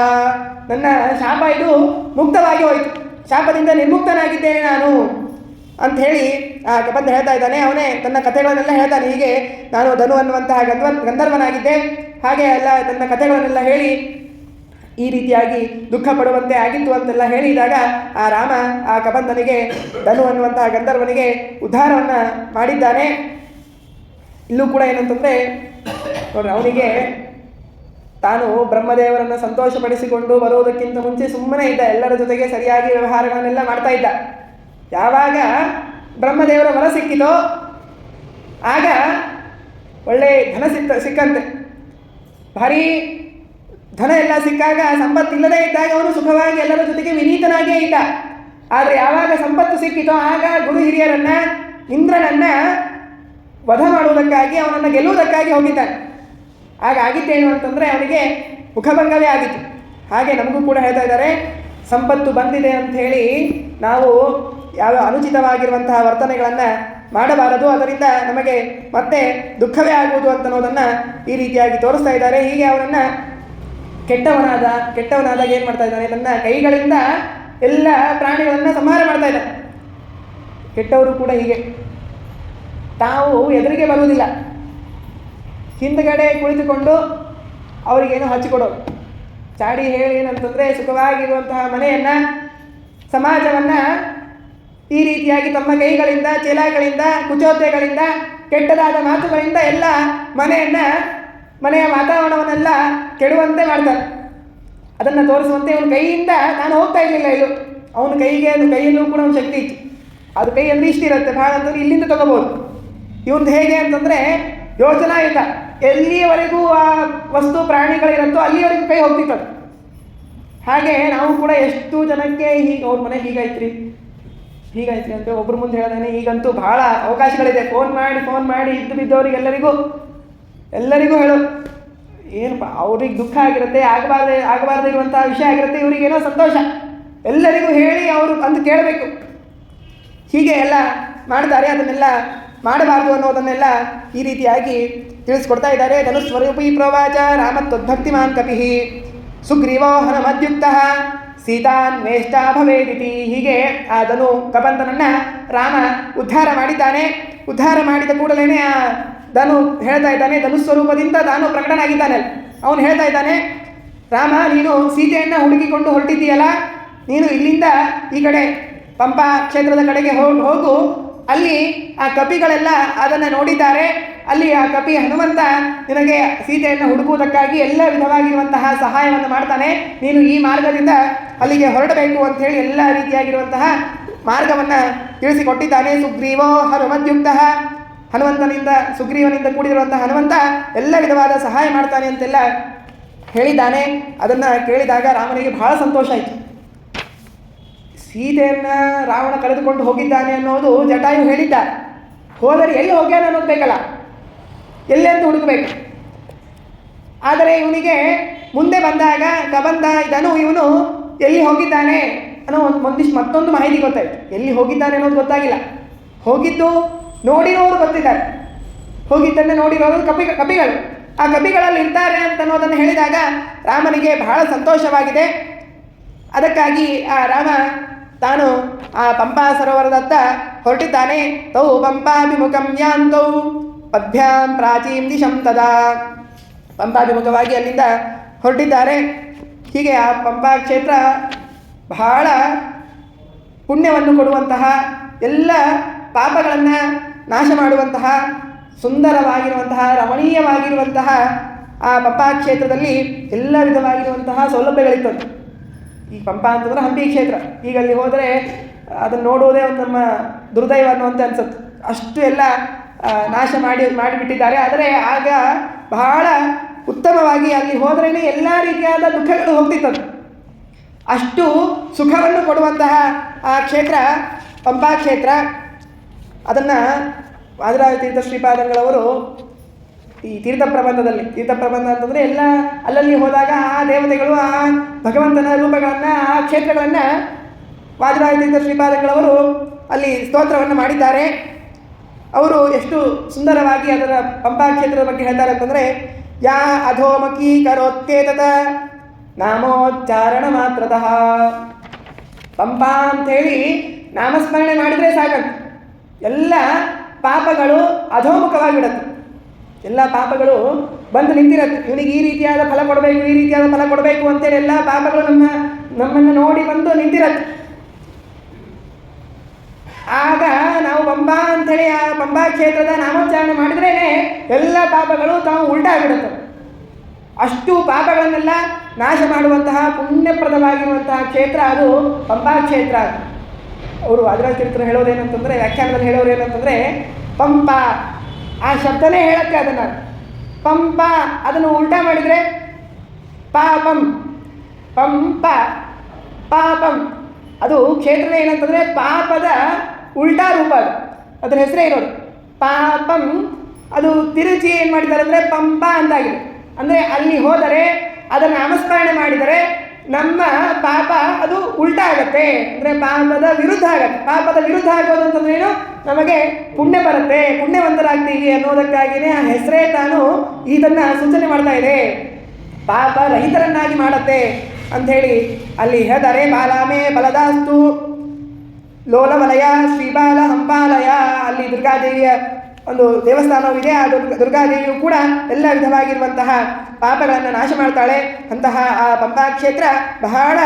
ನನ್ನ ಶಾಪ ಇದು ಮುಕ್ತವಾಗಿ ಹೋಯಿತು, ಶಾಪದಿಂದ ನಿರ್ಮುಕ್ತನಾಗಿದ್ದೇನೆ ನಾನು ಅಂಥೇಳಿ ಆ ಕಬಂಧ ಹೇಳ್ತಾ ಇದ್ದಾನೆ. ಅವನೇ ತನ್ನ ಕಥೆಗಳನ್ನೆಲ್ಲ ಹೇಳ್ತಾನೆ. ಹೀಗೆ ನಾನು ಧನು ಅನ್ನುವಂತಹ ಗಂಧರ್ವನಾಗಿದ್ದೆ, ಹಾಗೆ ಎಲ್ಲ ತನ್ನ ಕಥೆಗಳನ್ನೆಲ್ಲ ಹೇಳಿ ಈ ರೀತಿಯಾಗಿ ದುಃಖ ಪಡುವಂತೆ ಆಗಿತ್ತು ಅಂತೆಲ್ಲ ಹೇಳಿದಾಗ ಆ ರಾಮ ಆ ಕಬಂಧನಿಗೆ, ಧನು ಅನ್ನುವಂತಹ ಗಂಧರ್ವನಿಗೆ ಉದ್ಧಾರವನ್ನು ಮಾಡಿದ್ದಾನೆ. ಇಲ್ಲೂ ಕೂಡ ಏನಂತಂದರೆ ನೋಡ್ರಿ, ಅವನಿಗೆ ತಾನು ಬ್ರಹ್ಮದೇವರನ್ನು ಸಂತೋಷಪಡಿಸಿಕೊಂಡು ಬರುವುದಕ್ಕಿಂತ ಮುಂಚೆ ಸುಮ್ಮನೆ ಇದ್ದ, ಎಲ್ಲರ ಜೊತೆಗೆ ಸರಿಯಾಗಿ ವ್ಯವಹಾರಗಳನ್ನೆಲ್ಲ ಮಾಡ್ತಾ ಇದ್ದ. ಯಾವಾಗ ಬ್ರಹ್ಮದೇವರ ವರ ಸಿಕ್ಕಿತೋ ಆಗ ಒಳ್ಳೆ ಧನ ಸಿಕ್ಕಂತೆ. ಭಾರೀ ಧನ ಎಲ್ಲ ಸಿಕ್ಕಾಗ ಸಂಪತ್ತಿಲ್ಲದೇ ಇದ್ದಾಗ ಅವನು ಸುಖವಾಗಿ ಎಲ್ಲರ ಜೊತೆಗೆ ವಿನೀತನಾಗಿಯೇ ಇದ್ದ. ಆದರೆ ಯಾವಾಗ ಸಂಪತ್ತು ಸಿಕ್ಕಿತೋ ಆಗ ಗುರು ಹಿರಿಯರನ್ನ, ಇಂದ್ರನನ್ನ ವಧ ಮಾಡುವುದಕ್ಕಾಗಿ, ಅವನನ್ನು ಗೆಲ್ಲುವುದಕ್ಕಾಗಿ ಹೋಗಿದ್ದಾನೆ. ಆಗ ಆಗಿದ್ದೇನು ಅಂತಂದರೆ ಅವನಿಗೆ ಮುಖಭಂಗವೇ ಆಗಿತ್ತು. ಹಾಗೆ ನಮಗೂ ಕೂಡ ಹೇಳ್ತಾ ಇದ್ದಾರೆ, ಸಂಪತ್ತು ಬಂದಿದೆ ಅಂಥೇಳಿ ನಾವು ಯಾವ ಅನುಚಿತವಾಗಿರುವಂತಹ ವರ್ತನೆಗಳನ್ನು ಮಾಡಬಾರದು, ಅದರಿಂದ ನಮಗೆ ಮತ್ತೆ ದುಃಖವೇ ಆಗುವುದು ಅಂತನ್ನೋದನ್ನು ಈ ರೀತಿಯಾಗಿ ತೋರಿಸ್ತಾ ಇದ್ದಾರೆ. ಹೀಗೆ ಅವನನ್ನು ಕೆಟ್ಟವನಾದಾಗ ಏನು ಮಾಡ್ತಾ ಇದ್ದಾನೆ, ತನ್ನ ಕೈಗಳಿಂದ ಎಲ್ಲ ಪ್ರಾಣಿಗಳನ್ನು ಸಂಹಾರ ಮಾಡ್ತಾ ಇದ್ದಾನೆ. ಕೆಟ್ಟವರು ಕೂಡ ಹೀಗೆ ತಾವು ಎದುರಿಗೆ ಬರುವುದಿಲ್ಲ, ಹಿಂದುಗಡೆ ಕುಳಿತುಕೊಂಡು ಅವರಿಗೇನೋ ಹಚ್ಚಿಕೊಡೋದು. ಚಾಡಿ ಹೇಳಿ ಏನಂತಂದರೆ ಸುಖವಾಗಿರುವಂತಹ ಮನೆಯನ್ನು, ಸಮಾಜವನ್ನು ಈ ರೀತಿಯಾಗಿ ತಮ್ಮ ಕೈಗಳಿಂದ, ಚೇಲಾಗಳಿಂದ, ಕುಚೋದ್ಯಗಳಿಂದ, ಕೆಟ್ಟದಾದ ಮಾತುಗಳಿಂದ ಎಲ್ಲ ಮನೆಯ ವಾತಾವರಣವನ್ನೆಲ್ಲ ಕೆಡುವಂತೆ ಮಾಡ್ತಾರೆ. ಅದನ್ನು ತೋರಿಸುವಂತೆ ಅವನ ಕೈಯಿಂದ ನಾನು ಹೋಗ್ತಾ ಇರಲಿಲ್ಲ. ಇದು ಅವನ ಕೈಯಲ್ಲೂ ಕೂಡ ಒಂದು ಶಕ್ತಿ ಇತ್ತು. ಅದು ಕೈ ಅಂದರೆ ಇಷ್ಟಿರುತ್ತೆ, ಭಾಳ ಅಂತಂದರೆ ಇಲ್ಲಿಂದ ತಗೋಬೋದು. ಇವಂದು ಹೇಗೆ ಅಂತಂದರೆ ಯೋಚನಾಯುತ, ಎಲ್ಲಿಯವರೆಗೂ ಆ ವಸ್ತು ಪ್ರಾಣಿಗಳಿರುತ್ತೋ ಅಲ್ಲಿಯವರೆಗೂ ಕೈ ಹೋಗ್ತಿತ್ತು. ಹಾಗೆ ನಾವು ಕೂಡ ಎಷ್ಟು ಜನಕ್ಕೆ ಹೀಗೆ ಅವ್ರ ಮನೆ ಹೀಗಾಯ್ತ್ರಿ ಅಂತ ಒಬ್ಬರು ಮುಂದೆ ಹೇಳ್ದಾನೆ. ಈಗಂತೂ ಭಾಳ ಅವಕಾಶಗಳಿದೆ, ಫೋನ್ ಮಾಡಿ ಇದ್ದು ಬಿದ್ದವ್ರಿಗೆ ಎಲ್ಲರಿಗೂ ಹೇಳು. ಏನಪ್ಪ ಅವ್ರಿಗೆ ದುಃಖ ಆಗಿರುತ್ತೆ, ಆಗಬಾರ್ದು ಇರುವಂಥ ವಿಷಯ ಆಗಿರುತ್ತೆ, ಇವರಿಗೇನೋ ಸಂತೋಷ, ಎಲ್ಲರಿಗೂ ಹೇಳಿ ಅವರು ಅಂತ ಕೇಳಬೇಕು. ಹೀಗೆ ಎಲ್ಲ ಮಾಡ್ತಾರೆ. ಅದನ್ನೆಲ್ಲ ಮಾಡಬಾರ್ದು ಅನ್ನೋದನ್ನೆಲ್ಲ ಈ ರೀತಿಯಾಗಿ ತಿಳಿಸ್ಕೊಡ್ತಾ ಇದ್ದಾರೆ. ಧನುಸ್ವರೂಪಿ ಪ್ರವಾಚ ರಾಮತ್ವದ್ಭಕ್ತಿಮಾನ್ ಕಪಿ ಸುಗ್ರೀವೋ ಹನುಮದ್ಯುಕ್ತ ಸೀತಾನ್ವೇಷ್ಟ ಭವೇದಿತಿ. ಹೀಗೆ ಆ ಕಬಂಧನನ್ನು ರಾಮ ಉದ್ಧಾರ ಮಾಡಿದ್ದಾನೆ. ಉದ್ಧಾರ ಮಾಡಿದ ಕೂಡಲೇ ಆ ಧನು ಹೇಳ್ತಾ ಇದ್ದಾನೆ, ಧನುಸ್ವರೂಪದಿಂದ ತಾನು ಪ್ರಕಟನಾಗಿದ್ದಾನೆ. ಅವನು ಹೇಳ್ತಾ ಇದ್ದಾನೆ, ರಾಮ, ನೀನು ಸೀತೆಯನ್ನು ಹುಡುಕಿಕೊಂಡು ಹೊರಟಿದ್ದೀಯಲ್ಲ, ನೀನು ಇಲ್ಲಿಂದ ಈ ಕಡೆ ಪಂಪಾ ಕ್ಷೇತ್ರದ ಕಡೆಗೆ ಹೋಗು. ಅಲ್ಲಿ ಆ ಕಪಿಗಳೆಲ್ಲ ಅದನ್ನು ನೋಡಿದ್ದಾರೆ. ಅಲ್ಲಿ ಆ ಕಪಿ ಹನುಮಂತ ನಿನಗೆ ಸೀತೆಯನ್ನು ಹುಡುಕುವುದಕ್ಕಾಗಿ ಎಲ್ಲ ವಿಧವಾಗಿರುವಂತಹ ಸಹಾಯವನ್ನು ಮಾಡ್ತಾನೆ. ನೀನು ಈ ಮಾರ್ಗದಿಂದ ಅಲ್ಲಿಗೆ ಹೊರಡಬೇಕು ಅಂಥೇಳಿ ಎಲ್ಲ ರೀತಿಯಾಗಿರುವಂತಹ ಮಾರ್ಗವನ್ನು ತಿಳಿಸಿಕೊಟ್ಟಿದ್ದಾನೆ. ಸುಗ್ರೀವೋ ಹನುಮದ್ಯುಕ್ತ, ಸುಗ್ರೀವನಿಂದ ಕೂಡಿರುವಂತಹ ಹನುಮಂತ ಎಲ್ಲ ವಿಧವಾದ ಸಹಾಯ ಮಾಡ್ತಾನೆ ಅಂತೆಲ್ಲ ಹೇಳಿದ್ದಾನೆ. ಅದನ್ನು ಕೇಳಿದಾಗ ರಾಮನಿಗೆ ಬಹಳ ಸಂತೋಷ ಆಯಿತು. ಸೀತೆಯನ್ನು ರಾವಣ ಕಳೆದುಕೊಂಡು ಹೋಗಿದ್ದಾನೆ ಅನ್ನೋದು ಜಟಾಯು ಹೇಳಿದ್ದ. ಹೋದರೆ ಎಲ್ಲಿ ಹೋಗ್ಯಾನ ಅನ್ನೋದು ಬೇಕಲ್ಲ, ಎಲ್ಲಿ ಅಂತ ಹುಡುಕಬೇಕು. ಆದರೆ ಇವನಿಗೆ ಮುಂದೆ ಬಂದಾಗ ಕಬಂಧ ಇವನು ಎಲ್ಲಿ ಹೋಗಿದ್ದಾನೆ ಅನ್ನೋ ಮತ್ತೊಂದು ಮಾಹಿತಿ ಗೊತ್ತಾಯಿತು. ಎಲ್ಲಿ ಹೋಗಿದ್ದಾನೆ ಅನ್ನೋದು ಗೊತ್ತಾಗಿಲ್ಲ, ಹೋಗಿದ್ದು ನೋಡಿರೋರು ಗೊತ್ತಿದ್ದಾರೆ. ಹೋಗಿದ್ದನ್ನೇ ನೋಡಿರೋರು ಕಪಿಗಳು. ಆ ಕಪಿಗಳಲ್ಲಿ ಇರ್ತಾರೆ ಅಂತ ಅನ್ನೋದನ್ನು ಹೇಳಿದಾಗ ರಾಮನಿಗೆ ಬಹಳ ಸಂತೋಷವಾಗಿದೆ. ಅದಕ್ಕಾಗಿ ಆ ರಾಮ ತಾನು ಆ ಪಂಪಾ ಸರೋವರದತ್ತ ಹೊರಟಿದ್ದಾನೆ. ತೌ ಪಂಪಾಭಿಮುಖಂ ಯಾಂತೌ ಪದ್ಭ್ಯಾಂ ಪ್ರಾಚೀಂ ದಿಶಂ ತದಾ. ಪಂಪಾಭಿಮುಖವಾಗಿ ಅಲ್ಲಿಂದ ಹೊರಟಿದ್ದಾರೆ. ಹೀಗೆ ಆ ಪಂಪಾ ಕ್ಷೇತ್ರ ಬಹಳ ಪುಣ್ಯವನ್ನು ಕೊಡುವಂತಹ, ಎಲ್ಲ ಪಾಪಗಳನ್ನು ನಾಶ ಮಾಡುವಂತಹ, ಸುಂದರವಾಗಿರುವಂತಹ, ರಮಣೀಯವಾಗಿರುವಂತಹ ಆ ಪಂಪಾ ಕ್ಷೇತ್ರದಲ್ಲಿ ಎಲ್ಲ ವಿಧವಾಗಿರುವಂತಹ ಸೌಲಭ್ಯಗಳಿತ್ತು. ಈ ಪಂಪಾ ಅಂತಂದ್ರೆ ಹಂಪಿ ಕ್ಷೇತ್ರ. ಈಗ ಅಲ್ಲಿ ಹೋದರೆ ಅದನ್ನು ನೋಡುವುದೇ ಒಂದು ನಮ್ಮ ದುರ್ದೈವ ಅನ್ನುವಂತೆ ಅನಿಸುತ್ತೆ. ಅಷ್ಟು ಎಲ್ಲ ನಾಶ ಮಾಡಿಬಿಟ್ಟಿದ್ದಾರೆ. ಆದರೆ ಆಗ ಬಹಳ ಉತ್ತಮವಾಗಿ ಅಲ್ಲಿ ಹೋದ್ರೇ ಎಲ್ಲ ರೀತಿಯಾದ ದುಃಖಗಳು ಹೋಗ್ತಿತ್ತದು. ಅಷ್ಟು ಸುಖವನ್ನು ಕೊಡುವಂತಹ ಆ ಕ್ಷೇತ್ರ ಪಂಪಾ ಕ್ಷೇತ್ರ. ಅದನ್ನು ವಾದಿರಾಜ ತೀರ್ಥ ಶ್ರೀಪಾದಂಗಳವರು ಈ ತೀರ್ಥ ಪ್ರಬಂಧ ಅಂತಂದರೆ ಎಲ್ಲ ಅಲ್ಲಲ್ಲಿ ಹೋದಾಗ ಆ ದೇವತೆಗಳು ಆ ಭಗವಂತನ ರೂಪಗಳನ್ನು ಆ ಕ್ಷೇತ್ರಗಳನ್ನು ವಾದಿರಾಜ ತೀರ್ಥ ಶ್ರೀಪಾದಂಗಳವರು ಅಲ್ಲಿ ಸ್ತೋತ್ರವನ್ನು ಮಾಡಿದ್ದಾರೆ. ಅವರು ಎಷ್ಟು ಸುಂದರವಾಗಿ ಅದರ ಪಂಪಾ ಕ್ಷೇತ್ರದ ಬಗ್ಗೆ ಹೇಳ್ತಾರೆ ಅಂತಂದರೆ, ಯಾ ಅಧೋಮಕೀ ಕರೋತ್ಯೇತತ ನಾಮೋಚ್ಚಾರಣ ಮಾತ್ರತಃ. ಪಂಪಾ ಅಂಥೇಳಿ ನಾಮಸ್ಮರಣೆ ಮಾಡಿದರೆ ಸಾಕಂತ ಎಲ್ಲ ಪಾಪಗಳು ಅಧೋಮುಖವಾಗಿಬಿಡತ್ತೆ. ಎಲ್ಲ ಪಾಪಗಳು ಬಂದು ನಿಂತಿರತ್ತೆ. ಇವನಿಗೆ ಈ ರೀತಿಯಾದ ಫಲ ಕೊಡಬೇಕು, ಈ ರೀತಿಯಾದ ಫಲ ಕೊಡಬೇಕು ಅಂತೇಳಿ ಎಲ್ಲ ಪಾಪಗಳು ನಮ್ಮನ್ನು ನೋಡಿ ಬಂದು ನಿಂತಿರತ್ತೆ. ಆಗ ನಾವು ಪಂಪಾ ಅಂಥೇಳಿ ಆ ಪಂಪಾ ಕ್ಷೇತ್ರದ ನಾಮೋಚ್ಚಾರಣೆ ಮಾಡಿದ್ರೇ ಎಲ್ಲ ಪಾಪಗಳು ತಾವು ಉಲ್ಟಾಗಿಬಿಡುತ್ತೆ. ಅಷ್ಟು ಪಾಪಗಳನ್ನೆಲ್ಲ ನಾಶ ಮಾಡುವಂತಹ ಪುಣ್ಯಪ್ರದವಾಗಿರುವಂತಹ ಕ್ಷೇತ್ರ ಅದು ಪಂಪಾ ಕ್ಷೇತ್ರ. ಅವರು ವಾದಿರಾಜ ತೀರ್ಥರು ಹೇಳೋದೇನಂತಂದರೆ, ವ್ಯಾಖ್ಯಾನದಲ್ಲಿ ಹೇಳೋರೇನಂತಂದರೆ, ಪಂಪ ಆ ಶಬ್ದನೇ ಹೇಳಕ್ಕೆ ಅದನ್ನು ಪಂಪ ಅದನ್ನು ಉಲ್ಟಾ ಮಾಡಿದರೆ ಪಾಪಂ, ಪಂಪ ಪಾಪಂ. ಅದು ಕ್ಷೇತ್ರನೇ ಏನಂತಂದರೆ ಪಾಪದ ಉಲ್ಟಾ ರೂಪ. ಅದರ ಹೆಸರೇ ಇರೋದು ಪಾಪಂ. ಅದು ತಿರುಚಿ ಏನು ಮಾಡಿದ್ದಾರೆ ಅಂದರೆ ಪಂಪ ಅಂತಾಗಿದೆ. ಅಂದರೆ ಅಲ್ಲಿ ಹೋದರೆ ಅದನ್ನು ನಾಮಸ್ಮರಣೆ ಮಾಡಿದರೆ ನಮ್ಮ ಪಾಪ ಅದು ಉಲ್ಟಾ ಆಗತ್ತೆ, ಅಂದರೆ ಪಾಪದ ವಿರುದ್ಧ ಆಗತ್ತೆ. ಪಾಪದ ವಿರುದ್ಧ ಆಗೋದು ಅಂತಂದ್ರೇನು, ನಮಗೆ ಪುಣ್ಯ ಬರುತ್ತೆ, ಪುಣ್ಯವಂತರಾಗ್ತೀವಿ ಅನ್ನೋದಕ್ಕಾಗಿಯೇ ಆ ಹೆಸರೇ ತಾನು ಇದನ್ನು ಸೂಚನೆ ಮಾಡ್ತಾ ಇದೆ. ಪಾಪ ರಹಿತರನ್ನಾಗಿ ಮಾಡುತ್ತೆ ಅಂಥೇಳಿ ಅಲ್ಲಿ ಹೇಳ್ತಾರೆ. ಬಾಲಾಮೇ ಬಲದಾಸ್ತು ಲೋಲವಲಯ ಶ್ರೀಬಾಲ ಹಂಪಾಲಯ. ಅಲ್ಲಿ ದುರ್ಗಾದೇವಿಯ ಒಂದು ದೇವಸ್ಥಾನವಿದೆ. ಆ ದುರ್ಗಾದೇವಿಯು ಕೂಡ ಎಲ್ಲ ವಿಧವಾಗಿರುವಂತಹ ಪಾಪಗಳನ್ನು ನಾಶ ಮಾಡ್ತಾಳೆ. ಅಂತಹ ಆ ಪಂಪಾ ಕ್ಷೇತ್ರ ಬಹಳ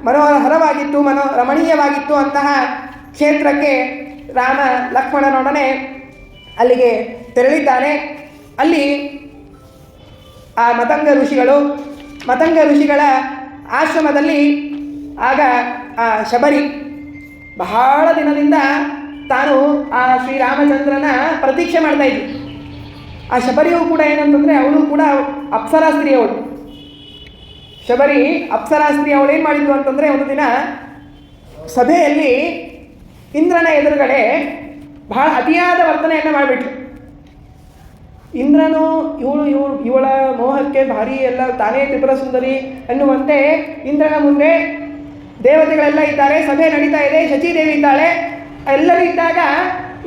ಮನೋಹರವಾಗಿತ್ತು, ರಮಣೀಯವಾಗಿತ್ತು. ಅಂತಹ ಕ್ಷೇತ್ರಕ್ಕೆ ರಾಮ ಲಕ್ಷ್ಮಣನೊಡನೆ ಅಲ್ಲಿಗೆ ತೆರಳಿದ್ದಾನೆ. ಅಲ್ಲಿ ಆ ಮತಂಗ ಋಷಿಗಳ ಆಶ್ರಮದಲ್ಲಿ ಆಗ ಆ ಶಬರಿ ಬಹಳ ದಿನದಿಂದ ತಾನು ಆ ಶ್ರೀರಾಮಚಂದ್ರನ ಪ್ರತೀಕ್ಷೆ ಮಾಡ್ತಾ ಇದ್ಳು. ಆ ಶಬರಿಯೂ ಕೂಡ ಏನಂತಂದರೆ ಅವಳು ಕೂಡ ಅಪ್ಸರಾಸ್ತ್ರೀ. ಅವಳು ಶಬರಿ ಅಪ್ಸರಾಸ್ತ್ರೀ. ಅವಳು ಏನು ಮಾಡಿದ್ಲು ಅಂತಂದರೆ, ಒಂದು ದಿನ ಸಭೆಯಲ್ಲಿ ಇಂದ್ರನ ಎದುರುಗಡೆ ಬಹಳ ಅತಿಯಾದ ವರ್ತನೆಯನ್ನು ಮಾಡಿಬಿಟ್ಲು. ಇಂದ್ರನು ಇವಳ ಮೋಹಕ್ಕೆ ಭಾರಿ ಎಲ್ಲ ತಾನೇ ತ್ರಿಪುರ ಸುಂದರಿ ಎನ್ನುವಂತೆ ಇಂದ್ರನ ಮುಂದೆ ದೇವತೆಗಳೆಲ್ಲ ಇದ್ದಾರೆ, ಸಭೆ ನಡೀತಾ ಇದೆ, ಶಚೀದೇವಿ ಇದ್ದಾಳೆ. ಎಲ್ಲರೂ ಇದ್ದಾಗ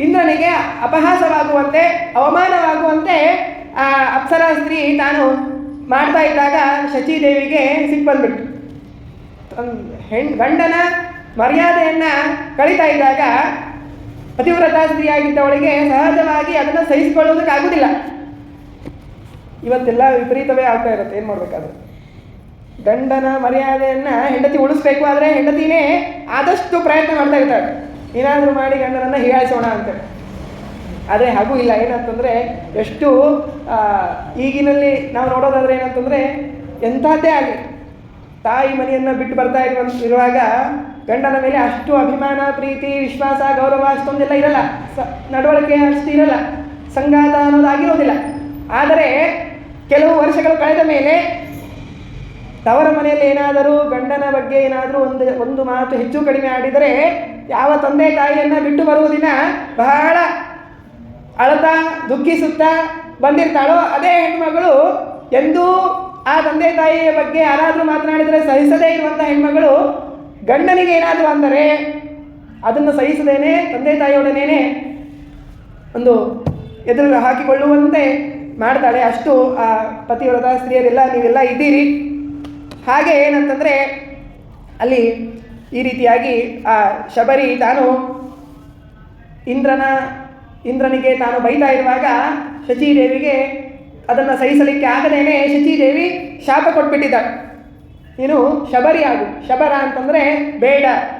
ಇಂದ್ರನಿಗೆ ಅಪಹಾಸವಾಗುವಂತೆ, ಅವಮಾನವಾಗುವಂತೆ ಆ ಅಪ್ಸರಾ ಸ್ತ್ರೀ ತಾನು ಮಾಡ್ತಾ ಇದ್ದಾಗ ಶಚೀದೇವಿಗೆ ಸಿಟ್ಟು ಬಂದ್ಬಿಟ್ಟು, ಗಂಡನ ಮರ್ಯಾದೆಯನ್ನು ಕಳೀತಾ ಇದ್ದಾಗ ಪತಿವ್ರತಾ ಸ್ತ್ರೀಯಾಗಿದ್ದವಳಿಗೆ ಸಹಜವಾಗಿ ಅದನ್ನು ಸಹಿಸಿಕೊಳ್ಳೋದಕ್ಕಾಗೋದಿಲ್ಲ. ಇವತ್ತೆಲ್ಲ ವಿಪರೀತವೇ ಆಗ್ತಾ ಇರುತ್ತೆ. ಏನು ಮಾಡಬೇಕಾದ್ರೆ ಗಂಡನ ಮರ್ಯಾದೆಯನ್ನು ಹೆಂಡತಿ ಉಳಿಸ್ಬೇಕು, ಆದರೆ ಹೆಂಡತಿನೇ ಆದಷ್ಟು ಪ್ರಯತ್ನ ಮಾಡ್ತಾ ಇರ್ತಾಳೆ, ಏನಾದರೂ ಮಾಡಿ ಗಂಡನನ್ನು ಹೀಯಾಳಿಸೋಣ ಅಂತೇಳಿ. ಆದರೆ ಹಾಗೂ ಇಲ್ಲ. ಏನಂತಂದರೆ ಎಷ್ಟು ಈಗಿನಲ್ಲಿ ನಾವು ನೋಡೋದಾದರೆ ಏನಂತಂದರೆ, ಎಂಥದ್ದೇ ಆಗಲಿ ತಾಯಿ ಮನೆಯನ್ನು ಬಿಟ್ಟು ಬರ್ತಾ ಇರುವಾಗ ಗಂಡನ ಮೇಲೆ ಅಷ್ಟು ಅಭಿಮಾನ, ಪ್ರೀತಿ, ವಿಶ್ವಾಸ, ಗೌರವ ಅಷ್ಟೊಂದೆಲ್ಲ ಇರಲ್ಲ, ನಡವಳಿಕೆ ಅಷ್ಟು ಇರಲ್ಲ, ಸಂಗಾತ ಅನ್ನೋದಾಗಿರೋದಿಲ್ಲ. ಆದರೆ ಕೆಲವು ವರ್ಷಗಳು ಕಳೆದ ಮೇಲೆ ತವರ ಮನೆಯಲ್ಲಿ ಏನಾದರೂ ಗಂಡನ ಬಗ್ಗೆ ಏನಾದರೂ ಒಂದು ಮಾತು ಹೆಚ್ಚು ಕಡಿಮೆ ಆಡಿದರೆ ಯಾವ ತಂದೆ ತಾಯಿಯನ್ನು ಬಿಟ್ಟು ಬರುವ ದಿನ ಬಹಳ ಅಳತಾ ದುಃಖಿಸುತ್ತಾ ಬಂದಿರ್ತಾಳೋ ಅದೇ ಹೆಣ್ಮಗಳು ಎಂದೂ ಆ ತಂದೆ ತಾಯಿಯ ಬಗ್ಗೆ ಯಾರಾದರೂ ಮಾತನಾಡಿದರೆ ಸಹಿಸದೇ ಇರುವಂಥ ಹೆಣ್ಮಗಳು ಗಂಡನಿಗೆ ಏನಾದರೂ ಅಂದರೆ ಅದನ್ನು ಸಹಿಸದೇನೆ ತಂದೆ ತಾಯಿಯೊಡನೇನೆ ಒಂದು ಎದುರು ಹಾಕಿಕೊಳ್ಳುವಂತೆ ಮಾಡ್ತಾಳೆ. ಅಷ್ಟು ಆ ಪತಿವ್ರತ ಸ್ತ್ರೀಯರೆಲ್ಲ ನೀವೆಲ್ಲ ಇದ್ದೀರಿ. ಹಾಗೆ ಏನಂತಂದರೆ ಅಲ್ಲಿ ಈ ರೀತಿಯಾಗಿ ಆ ಶಬರಿ ತಾನು ಇಂದ್ರನಿಗೆ ತಾನು ಬೈತಾ ಇರುವಾಗ ಶಚೀದೇವಿಗೆ ಅದನ್ನು ಸಹಿಸಲಿಕ್ಕೆ ಆಗದೇನೆ ಶಚೀದೇವಿ ಶಾಪ ಕೊಟ್ಬಿಟ್ಟಿದ್ದಾಳೆ. ನೀನು ಶಬರಿ ಆಗು. ಶಬರ ಅಂತಂದರೆ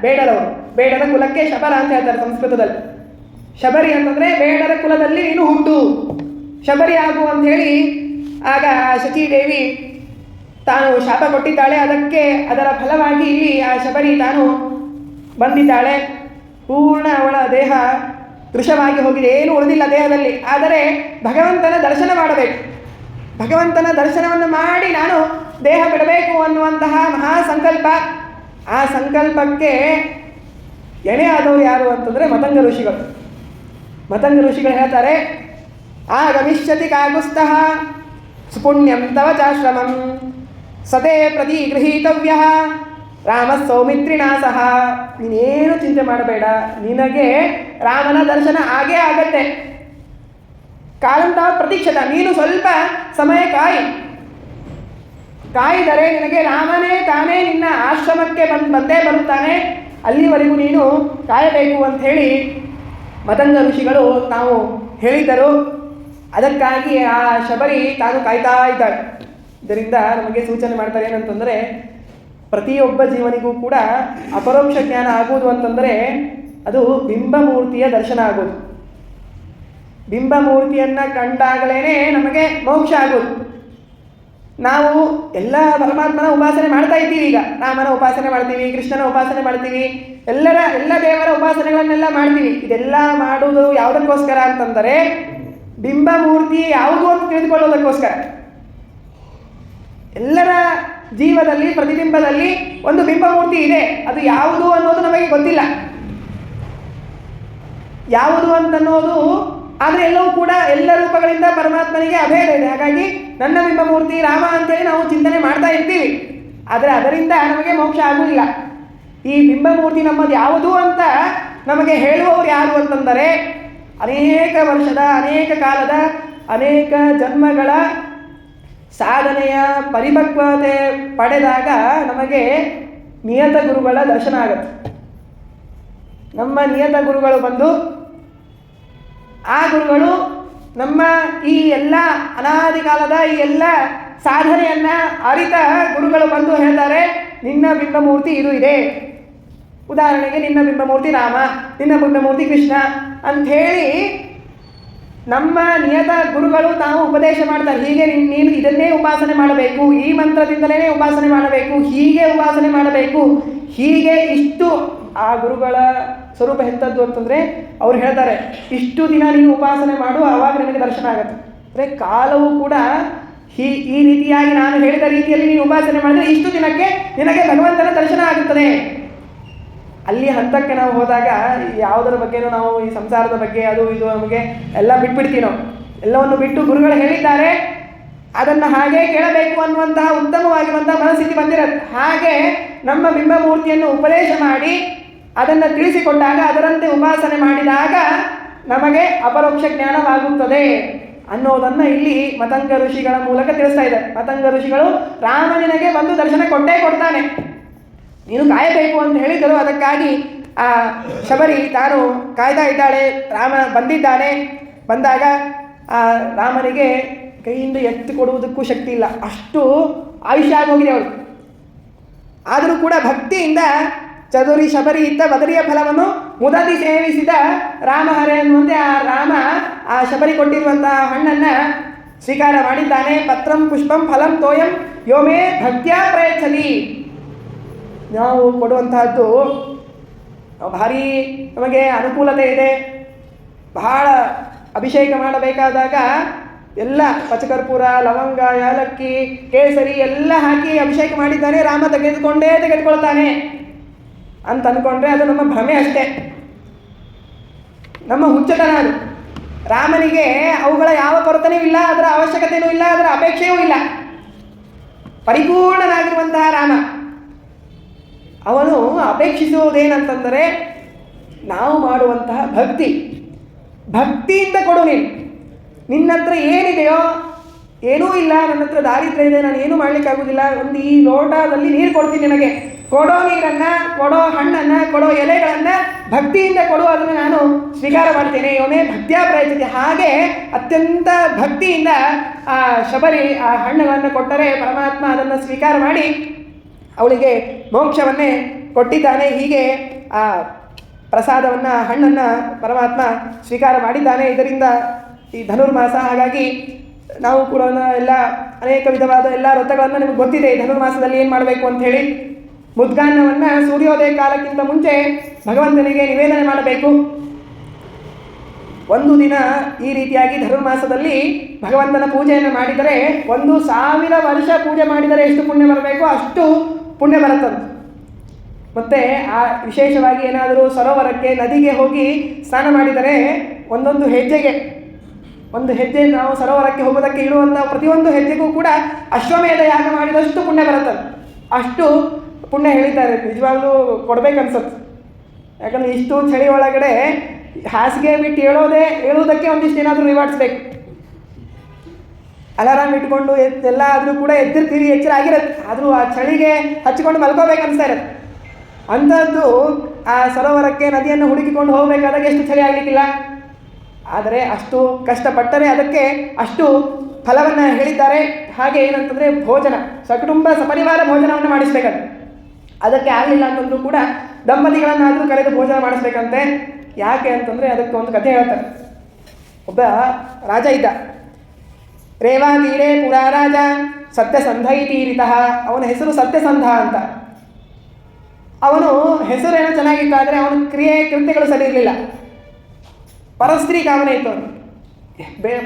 ಬೇಡರವರು, ಬೇಡರ ಕುಲಕ್ಕೆ ಶಬರ ಅಂತ ಹೇಳ್ತಾರೆ ಸಂಸ್ಕೃತದಲ್ಲಿ. ಶಬರಿ ಅಂತಂದರೆ ಬೇಡರ ಕುಲದಲ್ಲಿ ನೀನು ಹುಟ್ಟು, ಶಬರಿ ಆಗು ಅಂಥೇಳಿ ಆಗ ಶಚೀದೇವಿ ತಾನು ಶಾಪ ಕೊಟ್ಟಿದ್ದಾಳೆ. ಅದರ ಫಲವಾಗಿ ಇಲ್ಲಿ ಆ ಶಬರಿ ತಾನು ಬಂದಿದ್ದಾಳೆ. ಪೂರ್ಣ ಅವಳ ದೇಹ ಕೃಶವಾಗಿ ಹೋಗಿದೆ, ಏನೂ ಉಳಿದಿಲ್ಲ ದೇಹದಲ್ಲಿ. ಆದರೆ ಭಗವಂತನ ದರ್ಶನ ಮಾಡಬೇಕು. ಭಗವಂತನ ದರ್ಶನವನ್ನು ಮಾಡಿ ನಾನು ದೇಹ ಬಿಡಬೇಕು ಅನ್ನುವಂತಹ ಮಹಾ ಸಂಕಲ್ಪ. ಆ ಸಂಕಲ್ಪಕ್ಕೆ ಎಣೆ ಆದವರು ಯಾರು ಅಂತಂದರೆ ಮತಂಗ ಋಷಿಗಳು. ಮತಂಗ ಋಷಿಗಳು ಹೇಳ್ತಾರೆ, ಆಗಮಿಷ್ಯತಿ ಕಾಗುಸ್ತಃ ಸುಪುಣ್ಯಂ ತವ ಚಾಶ್ರಮಂ ಸದೇ ಪ್ರತಿಗೃಹೀತವ್ಯ ರಾಮ ಸೌಮಿತ್ರಿಣಾ ಸಹ. ನೀನೇನು ಚಿಂತೆ ಮಾಡಬೇಡ, ನಿನಗೆ ರಾಮನ ದರ್ಶನ ಆಗೇ ಆಗತ್ತೆ. ಕಾಲಂತ ಪ್ರತೀಕ್ಷತ, ನೀನು ಸ್ವಲ್ಪ ಸಮಯ ಕಾಯಿದರೆ ನಿನಗೆ ರಾಮನೇ ತಾನೇ ನಿನ್ನ ಆಶ್ರಮಕ್ಕೆ ಬಂದೇ ಬರುತ್ತಾನೆ. ಅಲ್ಲಿವರೆಗೂ ನೀನು ಕಾಯಬೇಕು ಅಂತ ಹೇಳಿ ಮತಂಗ ಋಷಿಗಳು ತಾವು ಹೇಳಿದ್ದರು. ಅದಕ್ಕಾಗಿ ಆ ಶಬರಿ ತಾನು ಕಾಯ್ತಾ ಇದ್ದಾಳೆ. ಇದರಿಂದ ನಮಗೆ ಸೂಚನೆ ಮಾಡ್ತಾರೆ ಏನಂತಂದರೆ, ಪ್ರತಿಯೊಬ್ಬ ಜೀವನಿಗೂ ಕೂಡ ಅಪರೋಕ್ಷ ಜ್ಞಾನ ಆಗುವುದು ಅಂತಂದರೆ ಅದು ಬಿಂಬಮೂರ್ತಿಯ ದರ್ಶನ ಆಗೋದು. ಬಿಂಬಮೂರ್ತಿಯನ್ನು ಕಂಡಾಗಲೇ ನಮಗೆ ಮೋಕ್ಷ ಆಗೋದು. ನಾವು ಎಲ್ಲ ಪರಮಾತ್ಮನ ಉಪಾಸನೆ ಮಾಡ್ತಾ ಇದ್ದೀವಿ. ಈಗ ರಾಮನ ಉಪಾಸನೆ ಮಾಡ್ತೀವಿ, ಕೃಷ್ಣನ ಉಪಾಸನೆ ಮಾಡ್ತೀವಿ, ಎಲ್ಲ ದೇವರ ಉಪಾಸನೆಗಳನ್ನೆಲ್ಲ ಮಾಡ್ತೀವಿ. ಇದೆಲ್ಲ ಮಾಡುವುದು ಯಾವುದಕ್ಕೋಸ್ಕರ ಅಂತಂದರೆ ಬಿಂಬಮೂರ್ತಿ ಯಾವುದು ಅಂತ ತಿಳಿದುಕೊಳ್ಳೋದಕ್ಕೋಸ್ಕರ. ಎಲ್ಲರ ಜೀವದಲ್ಲಿ ಪ್ರತಿಬಿಂಬದಲ್ಲಿ ಒಂದು ಬಿಂಬಮೂರ್ತಿ ಇದೆ. ಅದು ಯಾವುದು ಅನ್ನೋದು ನಮಗೆ ಗೊತ್ತಿಲ್ಲ, ಯಾವುದು ಅಂತನ್ನೋದು. ಆದರೆ ಎಲ್ಲವೂ ಕೂಡ ಎಲ್ಲ ರೂಪಗಳಿಂದ ಪರಮಾತ್ಮನಿಗೆ ಅಭೇದ ಇದೆ. ಹಾಗಾಗಿ ನನ್ನ ಬಿಂಬಮೂರ್ತಿ ರಾಮ ಅಂತೇಳಿ ನಾವು ಚಿಂತನೆ ಮಾಡ್ತಾ ಇರ್ತೀವಿ. ಆದರೆ ಅದರಿಂದ ನಮಗೆ ಮೋಕ್ಷ ಆಗುವುದಿಲ್ಲ. ಈ ಬಿಂಬಮೂರ್ತಿ ನಮ್ಮದು ಯಾವುದು ಅಂತ ನಮಗೆ ಹೇಳುವವರು ಯಾರು ಅಂತಂದರೆ, ಅನೇಕ ವರ್ಷದ, ಅನೇಕ ಕಾಲದ, ಅನೇಕ ಜನ್ಮಗಳ ಸಾಧನೆಯ ಪರಿಪಕ್ವತೆ ಪಡೆದಾಗ ನಮಗೆ ನಿಯತ ಗುರುಗಳ ದರ್ಶನ ಆಗುತ್ತೆ. ನಮ್ಮ ನಿಯತ ಗುರುಗಳು ಬಂದು, ಆ ಗುರುಗಳು ನಮ್ಮ ಈ ಎಲ್ಲ ಅನಾದಿ ಕಾಲದ ಈ ಎಲ್ಲ ಸಾಧನೆಯನ್ನು ಅರಿತ ಗುರುಗಳು ಬಂದು ಹೇಳ್ತಾರೆ, ನಿನ್ನ ಬಿಂಬಮೂರ್ತಿ ಇದು ಇದೆ. ಉದಾಹರಣೆಗೆ ನಿನ್ನ ಬಿಂಬಮೂರ್ತಿ ರಾಮ, ನಿನ್ನ ಬಿಂಬಮೂರ್ತಿ ಕೃಷ್ಣ ಅಂಥೇಳಿ ನಮ್ಮ ನಿಯತ ಗುರುಗಳು ತಾವು ಉಪದೇಶ ಮಾಡ್ತಾರೆ. ಹೀಗೆ ನೀನು ಇದನ್ನೇ ಉಪಾಸನೆ ಮಾಡಬೇಕು, ಈ ಮಂತ್ರದಿಂದಲೇ ಉಪಾಸನೆ ಮಾಡಬೇಕು, ಹೀಗೆ ಉಪಾಸನೆ ಮಾಡಬೇಕು, ಹೀಗೆ ಇಷ್ಟು. ಆ ಗುರುಗಳ ಸ್ವರೂಪ ಎಂಥದ್ದು ಅಂತಂದರೆ ಅವ್ರು ಹೇಳ್ತಾರೆ, ಇಷ್ಟು ದಿನ ನೀನು ಉಪಾಸನೆ ಮಾಡು, ಆವಾಗ ನಿನಗೆ ದರ್ಶನ ಆಗುತ್ತೆ. ಅಂದರೆ ಕಾಲವು ಕೂಡ ಈ ರೀತಿಯಾಗಿ ನಾನು ಹೇಳಿದ ರೀತಿಯಲ್ಲಿ ನೀನು ಉಪಾಸನೆ ಮಾಡಿದರೆ ಇಷ್ಟು ದಿನಕ್ಕೆ ನಿನಗೆ ಭಗವಂತನ ದರ್ಶನ ಆಗುತ್ತದೆ. ಅಲ್ಲಿ ಹಂತಕ್ಕೆ ನಾವು ಹೋದಾಗ ಯಾವುದರ ಬಗ್ಗೆನೂ ನಾವು ಈ ಸಂಸಾರದ ಬಗ್ಗೆ ಅದು ಇದು ನಮಗೆ ಎಲ್ಲ ಬಿಟ್ಬಿಡ್ತೀವಿ. ನಾವು ಎಲ್ಲವನ್ನು ಬಿಟ್ಟು ಗುರುಗಳು ಹೇಳಿದ್ದಾರೆ ಅದನ್ನು ಹಾಗೆ ಕೇಳಬೇಕು ಅನ್ನುವಂತಹ ಉತ್ತಮವಾಗಿರುವಂತಹ ಮನಸ್ಥಿತಿ ಬಂದಿರುತ್ತೆ. ಹಾಗೆ ನಮ್ಮ ಬಿಂಬಮೂರ್ತಿಯನ್ನು ಉಪದೇಶ ಮಾಡಿ ಅದನ್ನು ತಿಳಿಸಿಕೊಟ್ಟಾಗ, ಅದರಂತೆ ಉಪಾಸನೆ ಮಾಡಿದಾಗ ನಮಗೆ ಅಪರೋಕ್ಷ ಜ್ಞಾನವಾಗುತ್ತದೆ ಅನ್ನೋದನ್ನು ಇಲ್ಲಿ ಮತಂಗ ಋಷಿಗಳ ಮೂಲಕ ತಿಳಿಸ್ತಾ ಇದ್ದಾರೆ. ಮತಂಗ ಋಷಿಗಳು ರಾಮ ನಿನಗೆ ಬಂದು ದರ್ಶನ ಕೊಟ್ಟೇ ಕೊಡ್ತಾನೆ, ನೀನು ಕಾಯಬೇಕು ಅಂತ ಹೇಳಿದರು. ಅದಕ್ಕಾಗಿ ಆ ಶಬರಿ ತಾನು ಕಾಯ್ತಾ ಇದ್ದಾಳೆ. ರಾಮ ಬಂದಿದ್ದಾನೆ. ಬಂದಾಗ ಆ ರಾಮನಿಗೆ ಕೈಯಿಂದ ಎತ್ತು ಕೊಡುವುದಕ್ಕೂ ಶಕ್ತಿ ಇಲ್ಲ, ಅಷ್ಟು ಆಯುಷ್ಯ ಆಗೋಗಿದೆ ಅವಳು. ಆದರೂ ಕೂಡ ಭಕ್ತಿಯಿಂದ ಚದುರಿ ಶಬರಿ ಇದ್ದ ಬದರಿಯ ಫಲವನ್ನು ಮುದದಿ ಸೇವಿಸಿದ ರಾಮಹರೆ ಅನ್ನುವಂತೆ ಆ ರಾಮ ಆ ಶಬರಿ ಕೊಟ್ಟಿರುವಂತಹ ಹಣ್ಣನ್ನು ಸ್ವೀಕಾರ ಮಾಡಿದ್ದಾನೆ. ಪತ್ರಂ ಪುಷ್ಪಂ ಫಲಂ ತೋಯಂ ಯೋಮೇ ಭಕ್ತ್ಯಾ ಪ್ರಯಚ್ಛತಿ. ನಾವು ಕೊಡುವಂತಹದ್ದು ಭಾರಿ ನಮಗೆ ಅನುಕೂಲತೆ ಇದೆ. ಬಹಳ ಅಭಿಷೇಕ ಮಾಡಬೇಕಾದಾಗ ಎಲ್ಲ ಪಚಕರ್ಪೂರ, ಲವಂಗ, ಯಾಲಕ್ಕಿ, ಕೇಸರಿ ಎಲ್ಲ ಹಾಕಿ ಅಭಿಷೇಕ ಮಾಡಿದ್ದಾನೆ. ರಾಮ ತೆಗೆದುಕೊಳ್ತಾನೆ ಅಂತ ಅಂದ್ಕೊಂಡ್ರೆ ಅದು ನಮ್ಮ ಭ್ರಮೆ ಅಷ್ಟೇ, ನಮ್ಮ ಹುಚ್ಚತನ ಅದು. ರಾಮನಿಗೆ ಅವುಗಳ ಯಾವ ಕೊರತೆಯೂ ಇಲ್ಲ, ಅದರ ಅವಶ್ಯಕತೆಯೂ ಇಲ್ಲ, ಅದರ ಅಪೇಕ್ಷೆಯೂ ಇಲ್ಲ. ಪರಿಪೂರ್ಣನಾಗಿರುವಂತಹ ರಾಮ ಅವನು ಅಪೇಕ್ಷಿಸುವುದೇನಂತಂದರೆ ನಾವು ಮಾಡುವಂತಹ ಭಕ್ತಿಯಿಂದ ಕೊಡು. ನಿನ್ನ ಹತ್ರ ಏನಿದೆಯೋ, ಏನೂ ಇಲ್ಲ, ನನ್ನ ಹತ್ರ ದಾರಿದ್ರ್ಯ ಇದೆ, ನಾನು ಏನೂ ಮಾಡಲಿಕ್ಕಾಗೋದಿಲ್ಲ, ಒಂದು ಈ ಲೋಟದಲ್ಲಿ ನೀರು ಕೊಡ್ತೀನಿ, ನನಗೆ ಕೊಡೋ ನೀರನ್ನು, ಕೊಡೋ ಹಣ್ಣನ್ನು, ಕೊಡೋ ಎಲೆಗಳನ್ನು ಭಕ್ತಿಯಿಂದ ಕೊಡು, ಅದನ್ನು ನಾನು ಸ್ವೀಕಾರ ಮಾಡ್ತೇನೆ. ಇವನೇ ಭಕ್ತಿಯ ಪ್ರಯತ್ನ. ಹಾಗೆ ಅತ್ಯಂತ ಭಕ್ತಿಯಿಂದ ಆ ಶಬರಿ ಆ ಹಣ್ಣುಗಳನ್ನು ಕೊಟ್ಟರೆ ಪರಮಾತ್ಮ ಅದನ್ನು ಸ್ವೀಕಾರ ಮಾಡಿ ಅವಳಿಗೆ ಮೋಕ್ಷವನ್ನೇ ಕೊಟ್ಟಿದ್ದಾನೆ. ಹೀಗೆ ಆ ಪ್ರಸಾದವನ್ನು, ಹಣ್ಣನ್ನು ಪರಮಾತ್ಮ ಸ್ವೀಕಾರ ಮಾಡಿದ್ದಾನೆ. ಇದರಿಂದ ಈ ಧನುರ್ಮಾಸ, ಹಾಗಾಗಿ ನಾವು ಕೂಡ ಎಲ್ಲ ಅನೇಕ ವಿಧವಾದ ಎಲ್ಲ ವ್ರತಗಳನ್ನು ನಿಮಗೆ ಗೊತ್ತಿದೆ. ಈ ಧನುರ್ಮಾಸದಲ್ಲಿ ಏನು ಮಾಡಬೇಕು ಅಂಥೇಳಿ, ಮುದ್ಗಾನ್ನವನ್ನು ಸೂರ್ಯೋದಯ ಕಾಲಕ್ಕಿಂತ ಮುಂಚೆ ಭಗವಂತನಿಗೆ ನಿವೇದನೆ ಮಾಡಬೇಕು. ಒಂದು ದಿನ ಈ ರೀತಿಯಾಗಿ ಧನುರ್ಮಾಸದಲ್ಲಿ ಭಗವಂತನ ಪೂಜೆಯನ್ನು ಮಾಡಿದರೆ 1000 ವರ್ಷ ಪೂಜೆ ಮಾಡಿದರೆ ಎಷ್ಟು ಪುಣ್ಯ ಬರಬೇಕೋ ಅಷ್ಟು ಪುಣ್ಯ ಬರುತ್ತಂತೆ. ಮತ್ತು ಆ ವಿಶೇಷವಾಗಿ ಏನಾದರೂ ಸರೋವರಕ್ಕೆ ನದಿಗೆ ಹೋಗಿ ಸ್ನಾನ ಮಾಡಿದರೆ ಒಂದೊಂದು ಹೆಜ್ಜೆಗೆ ಒಂದು ಹೆಜ್ಜೆ ನಾವು ಸರೋವರಕ್ಕೆ ಹೋಗೋದಕ್ಕೆ ಇಡುವಂಥ ಪ್ರತಿಯೊಂದು ಹೆಜ್ಜೆಗೂ ಕೂಡ ಅಶ್ವಮೇಧ ಯಾಗ ಮಾಡಿದಷ್ಟು ಪುಣ್ಯ ಬರುತ್ತದೆ. ಅಷ್ಟು ಪುಣ್ಯ ಹೇಳಿದ್ದಾರೆ. ನಿಜವಾಗ್ಲೂ ಕೊಡ್ಬೇಕನ್ಸುತ್ತೆ. ಯಾಕಂದರೆ ಇಷ್ಟು ಚಳಿ ಒಳಗಡೆ ಹಾಸಿಗೆ ಬಿಟ್ಟು ಹೇಳೋದಕ್ಕೆ ಒಂದಿಷ್ಟು ಏನಾದರೂ ರಿವಾರ್ಡ್ಸ್ ಬೇಕು. ಅಲಾರಾಮ್ ಇಟ್ಕೊಂಡು ಎಲ್ಲ ಆದರೂ ಕೂಡ ಎದ್ದಿರ್ತೀವಿ, ಎಚ್ಚರ ಆಗಿರುತ್ತೆ. ಆದರೂ ಆ ಚಳಿಗೆ ಹಚ್ಕೊಂಡು ಮಲ್ಕೋಬೇಕು ಅನಿಸ್ತಾ ಇರುತ್ತೆ. ಅಂಥದ್ದು ಆ ಸರೋವರಕ್ಕೆ ನದಿಯನ್ನು ಹುಡುಕಿಕೊಂಡು ಹೋಗಬೇಕಾದಾಗ ಎಷ್ಟು ಚಳಿ ಆಗಲಿಕ್ಕಿಲ್ಲ. ಆದರೆ ಅಷ್ಟು ಕಷ್ಟಪಟ್ಟರೆ ಅದಕ್ಕೆ ಅಷ್ಟು ಫಲವನ್ನು ಹೇಳಿದ್ದಾರೆ. ಹಾಗೆ ಏನಂತಂದರೆ ಭೋಜನ, ಸಕುಟುಂಬ ಸಪರಿವಾರ ಭೋಜನವನ್ನು ಮಾಡಿಸ್ಬೇಕಂತೆ. ಅದಕ್ಕೆ ಆಗಲಿಲ್ಲ ಅಂತಂದ್ರೂ ಕೂಡ ದಂಪತಿಗಳನ್ನಾದರೂ ಕರೆದು ಭೋಜನ ಮಾಡಿಸ್ಬೇಕಂತೆ. ಯಾಕೆ ಅಂತಂದರೆ ಅದಕ್ಕೆ ಒಂದು ಕಥೆ ಹೇಳ್ತಾರೆ. ಒಬ್ಬ ರಾಜ ಇದ್ದ, ರೇವಾ ತೀರೆ ಪುರಾ ರಾಜ ಸತ್ಯಸಂಧ ಇತೀರಿತಃ. ಅವನ ಹೆಸರು ಸತ್ಯಸಂಧ ಅಂತ. ಅವನು ಹೆಸರೇನೋ ಚೆನ್ನಾಗಿತ್ತು, ಆದರೆ ಅವನ ಕೃತ್ಯಗಳು ಸರಿ ಇರಲಿಲ್ಲ. ಪರಸ್ತ್ರೀ ಕಾಮನೆ ಇತ್ತು ಅವನು.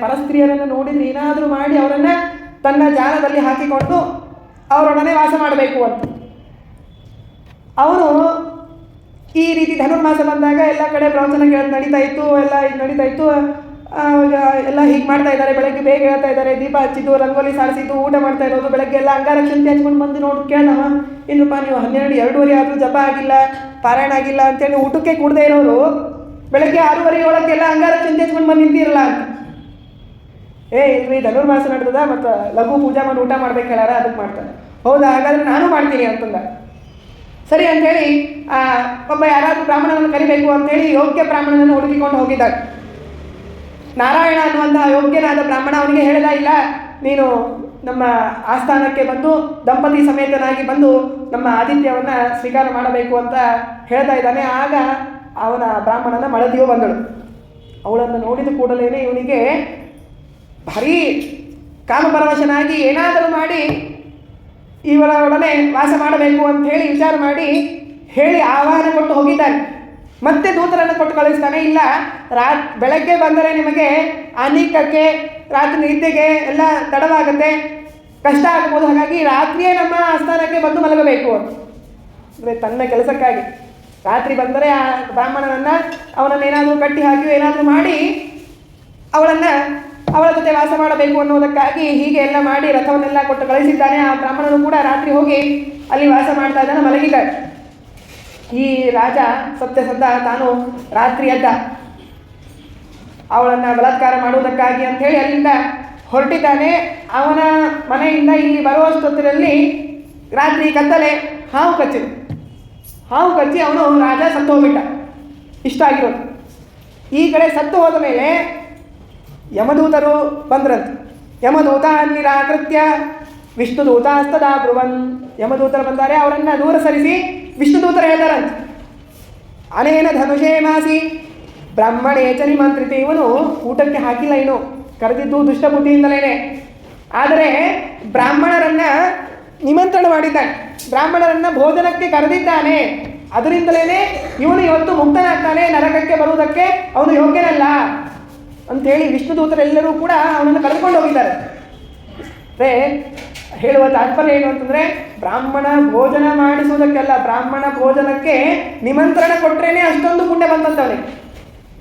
ಪರಸ್ತ್ರೀಯರನ್ನು ನೋಡಿದರೆ ಏನಾದರೂ ಮಾಡಿ ಅವರನ್ನು ತನ್ನ ಜಾಲದಲ್ಲಿ ಹಾಕಿಕೊಂಡು ಅವರೊಡನೆ ವಾಸ ಮಾಡಬೇಕು ಅಂತ. ಅವನು ಈ ರೀತಿ ಧನುರ್ಮಾಸ ಬಂದಾಗ ಎಲ್ಲ ಕಡೆ ಪ್ರವಚನ ನಡೀತಾ ಇತ್ತು, ಎಲ್ಲ ನಡೀತಾ ಇತ್ತು. ಎಲ್ಲ ಹೀಗೆ ಮಾಡ್ತಾ ಇದ್ದಾರೆ. ಬೆಳಗ್ಗೆ ಬೇಗ ಹೇಳ್ತಾ ಇದ್ದಾರೆ, ದೀಪ ಹಚ್ಚಿದ್ದು, ರಂಗೋಲಿ ಸಾರಿಸಿದ್ದು, ಊಟ ಮಾಡ್ತಾ ಇರೋದು. ಬೆಳಗ್ಗೆ ಎಲ್ಲ ಅಂಗಾರಕ್ಷಂತೆ ಹಚ್ಕೊಂಡು ಬಂದು ನೋಡಿ ಕೇಳೋಣ, ಏನಪ್ಪ ನೀವು 12, 2:30 ಆದರೂ ಜಪ ಆಗಿಲ್ಲ, ಪಾರಾಯಣ ಆಗಿಲ್ಲ ಅಂತೇಳಿ ಊಟಕ್ಕೆ ಕೂಡದೇ ಇರೋರು ಬೆಳಗ್ಗೆ 6:30, 7 ಅಂಗಾರಕ್ಷಂತೆ ಹಚ್ಕೊಂಡು ಬಂದು ನಿಂತಿರಲ್ಲ ಅಂತ. ಇಲ್ರಿ ಧನುರ್ಮಾಸ ನಡೆದದ, ಮತ್ತು ಲಘು ಪೂಜಾ ಮಾಡಿ ಊಟ ಮಾಡ್ಬೇಕು ಹೇಳಾರ, ಅದಕ್ಕೆ ಮಾಡ್ತಾರೆ. ಹೌದಾ, ಹಾಗಾದ್ರೆ ನಾನು ಮಾಡ್ತೀನಿ ಅಂತಂದ. ಸರಿ ಅಂಥೇಳಿ ಒಬ್ಬ ಯಾರಾದರೂ ಬ್ರಾಹ್ಮಣನನ್ನು ಕರಿಬೇಕು ಅಂತೇಳಿ ಯೋಗ್ಯ ಬ್ರಾಹ್ಮಣನನ್ನು ಹುಡುಕಿಕೊಂಡು ಹೋಗಿದ್ದಾರೆ. ನಾರಾಯಣ ಅನ್ನುವಂತಹ ಯೋಗ್ಯನಾದ ಬ್ರಾಹ್ಮಣ ಅವನಿಗೆ ಹೇಳಿದ, ಇಲ್ಲ ನೀನು ನಮ್ಮ ಆಸ್ಥಾನಕ್ಕೆ ಬಂದು ದಂಪತಿ ಸಮೇತನಾಗಿ ಬಂದು ನಮ್ಮ ಆತಿಥ್ಯವನ್ನು ಸ್ವೀಕಾರ ಮಾಡಬೇಕು ಅಂತ ಹೇಳ್ತಾ ಇದ್ದಾನೆ. ಆಗ ಅವನ ಬ್ರಾಹ್ಮಣನ ಮಳದಿಯು ಬಂದಳು. ಅವಳನ್ನು ನೋಡಿದ ಕೂಡಲೇ ಇವನಿಗೆ ಭಾರೀ ಕಾಮಪರವಶನಾಗಿ ಏನಾದರೂ ಮಾಡಿ ಇವರೊಡನೆ ವಾಸ ಮಾಡಬೇಕು ಅಂತ ಹೇಳಿ ವಿಚಾರ ಮಾಡಿ ಹೇಳಿ ಆಹ್ವಾನ ಕೊಟ್ಟು ಹೋಗಿದ್ದಾನೆ. ಮತ್ತೆ ದೂತರನ್ನು ಕೊಟ್ಟು ಕಳಿಸ್ತಾನೆ. ಇಲ್ಲ, ಬೆಳಗ್ಗೆ ಬಂದರೆ ನಿಮಗೆ ಅನೇಕಕ್ಕೆ ರಾತ್ರಿ ನಿದ್ದೆಗೆ ಎಲ್ಲ ತಡವಾಗುತ್ತೆ, ಕಷ್ಟ ಆಗ್ಬೋದು, ಹಾಗಾಗಿ ರಾತ್ರಿಯೇ ನಮ್ಮ ಆಸ್ಥಾನಕ್ಕೆ ಬಂದು ಮಲಗಬೇಕು ಅಂತ. ಅಂದರೆ ತನ್ನ ಕೆಲಸಕ್ಕಾಗಿ ರಾತ್ರಿ ಬಂದರೆ ಆ ಬ್ರಾಹ್ಮಣನನ್ನು ಅವನನ್ನೇನಾದರೂ ಕಟ್ಟಿ ಹಾಕಿ ಏನಾದರೂ ಮಾಡಿ ಅವಳ ಜೊತೆ ವಾಸ ಮಾಡಬೇಕು ಅನ್ನೋದಕ್ಕಾಗಿ ಹೀಗೆ ಎಲ್ಲ ಮಾಡಿ ರಥವನ್ನೆಲ್ಲ ಕೊಟ್ಟು ಕಳಿಸಿದ್ದಾನೆ. ಆ ಬ್ರಾಹ್ಮಣನು ಕೂಡ ರಾತ್ರಿ ಹೋಗಿ ಅಲ್ಲಿ ವಾಸ ಮಾಡ್ತಾ ಇದ್ದಾನೆ, ಮಲಗಿದ್ದಾನೆ. ಈ ರಾಜ ಸತ್ಯಸಂಧ ತಾನು ರಾತ್ರಿ ಎದ್ದ ಅವಳನ್ನು ಬಲಾತ್ಕಾರ ಮಾಡುವುದಕ್ಕಾಗಿ ಅಂಥೇಳಿ ಅಲ್ಲಿಂದ ಹೊರಟಿದ್ದಾನೆ. ಅವನ ಮನೆಯಿಂದ ಇಲ್ಲಿ ಬರುವಷ್ಟೊತ್ತಿನಲ್ಲಿ ರಾತ್ರಿ ಕತ್ತಲೆ, ಹಾವು ಕಚ್ಚಿ ಅವನು ರಾಜ ಸತ್ತು ಹೋಗ್ಬಿಟ್ಟ. ಇಷ್ಟ ಆಗಿರೋದು. ಈ ಕಡೆ ಸತ್ತು ಹೋದ ಮೇಲೆ ಯಮದೂತರು ಬಂದ್ರಂತೆ. ಯಮದೂತ ನಿರಾಕೃತ್ಯ ವಿಷ್ಣುದೂತಾಸ್ತದಾ ಬ್ರುವನ್. ಯಮದೂತರು ಬಂದರೆ ಅವರನ್ನು ದೂರ ಸರಿಸಿ ವಿಷ್ಣುದೂತರು ಹೇಳ್ತಾರಂತೆ, ಅನೇನ ಧನುಷೇ ಮಾಸಿ ಬ್ರಾಹ್ಮಣೇಚ ನಿಮಂತ್ರಿತ. ಇವನು ಊಟಕ್ಕೆ ಹಾಕಿಲ್ಲ, ಇನ್ನು ಕರೆದಿದ್ದು ದುಷ್ಟಬುದ್ಧಿಯಿಂದಲೇ. ಆದರೆ ಬ್ರಾಹ್ಮಣರನ್ನು ನಿಮಂತ್ರಣ ಮಾಡಿದ್ದಾನೆ, ಬ್ರಾಹ್ಮಣರನ್ನು ಭೋಜನಕ್ಕೆ ಕರೆದಿದ್ದಾನೆ. ಅದರಿಂದಲೇ ಇವನು ಇವತ್ತು ಮುಕ್ತನಾಗ್ತಾನೆ, ನರಕಕ್ಕೆ ಬರುವುದಕ್ಕೆ ಅವನು ಯೋಗ್ಯನಲ್ಲ ಅಂಥೇಳಿ ವಿಷ್ಣುದೂತರೆಲ್ಲರೂ ಕೂಡ ಅವನನ್ನು ಕರೆದುಕೊಂಡು ಹೋಗಿದ್ದಾರೆ. ಹೇಳುವ ತಾತ್ಪರ್ಯ ಏನು ಅಂತಂದರೆ, ಬ್ರಾಹ್ಮಣ ಭೋಜನ ಮಾಡಿಸುವುದಕ್ಕೆಲ್ಲ, ಬ್ರಾಹ್ಮಣ ಭೋಜನಕ್ಕೆ ನಿಮಂತ್ರಣ ಕೊಟ್ಟರೇನೆ ಅಷ್ಟೊಂದು ಪುಣ್ಯ ಬಂತಂತವನಿಗೆ.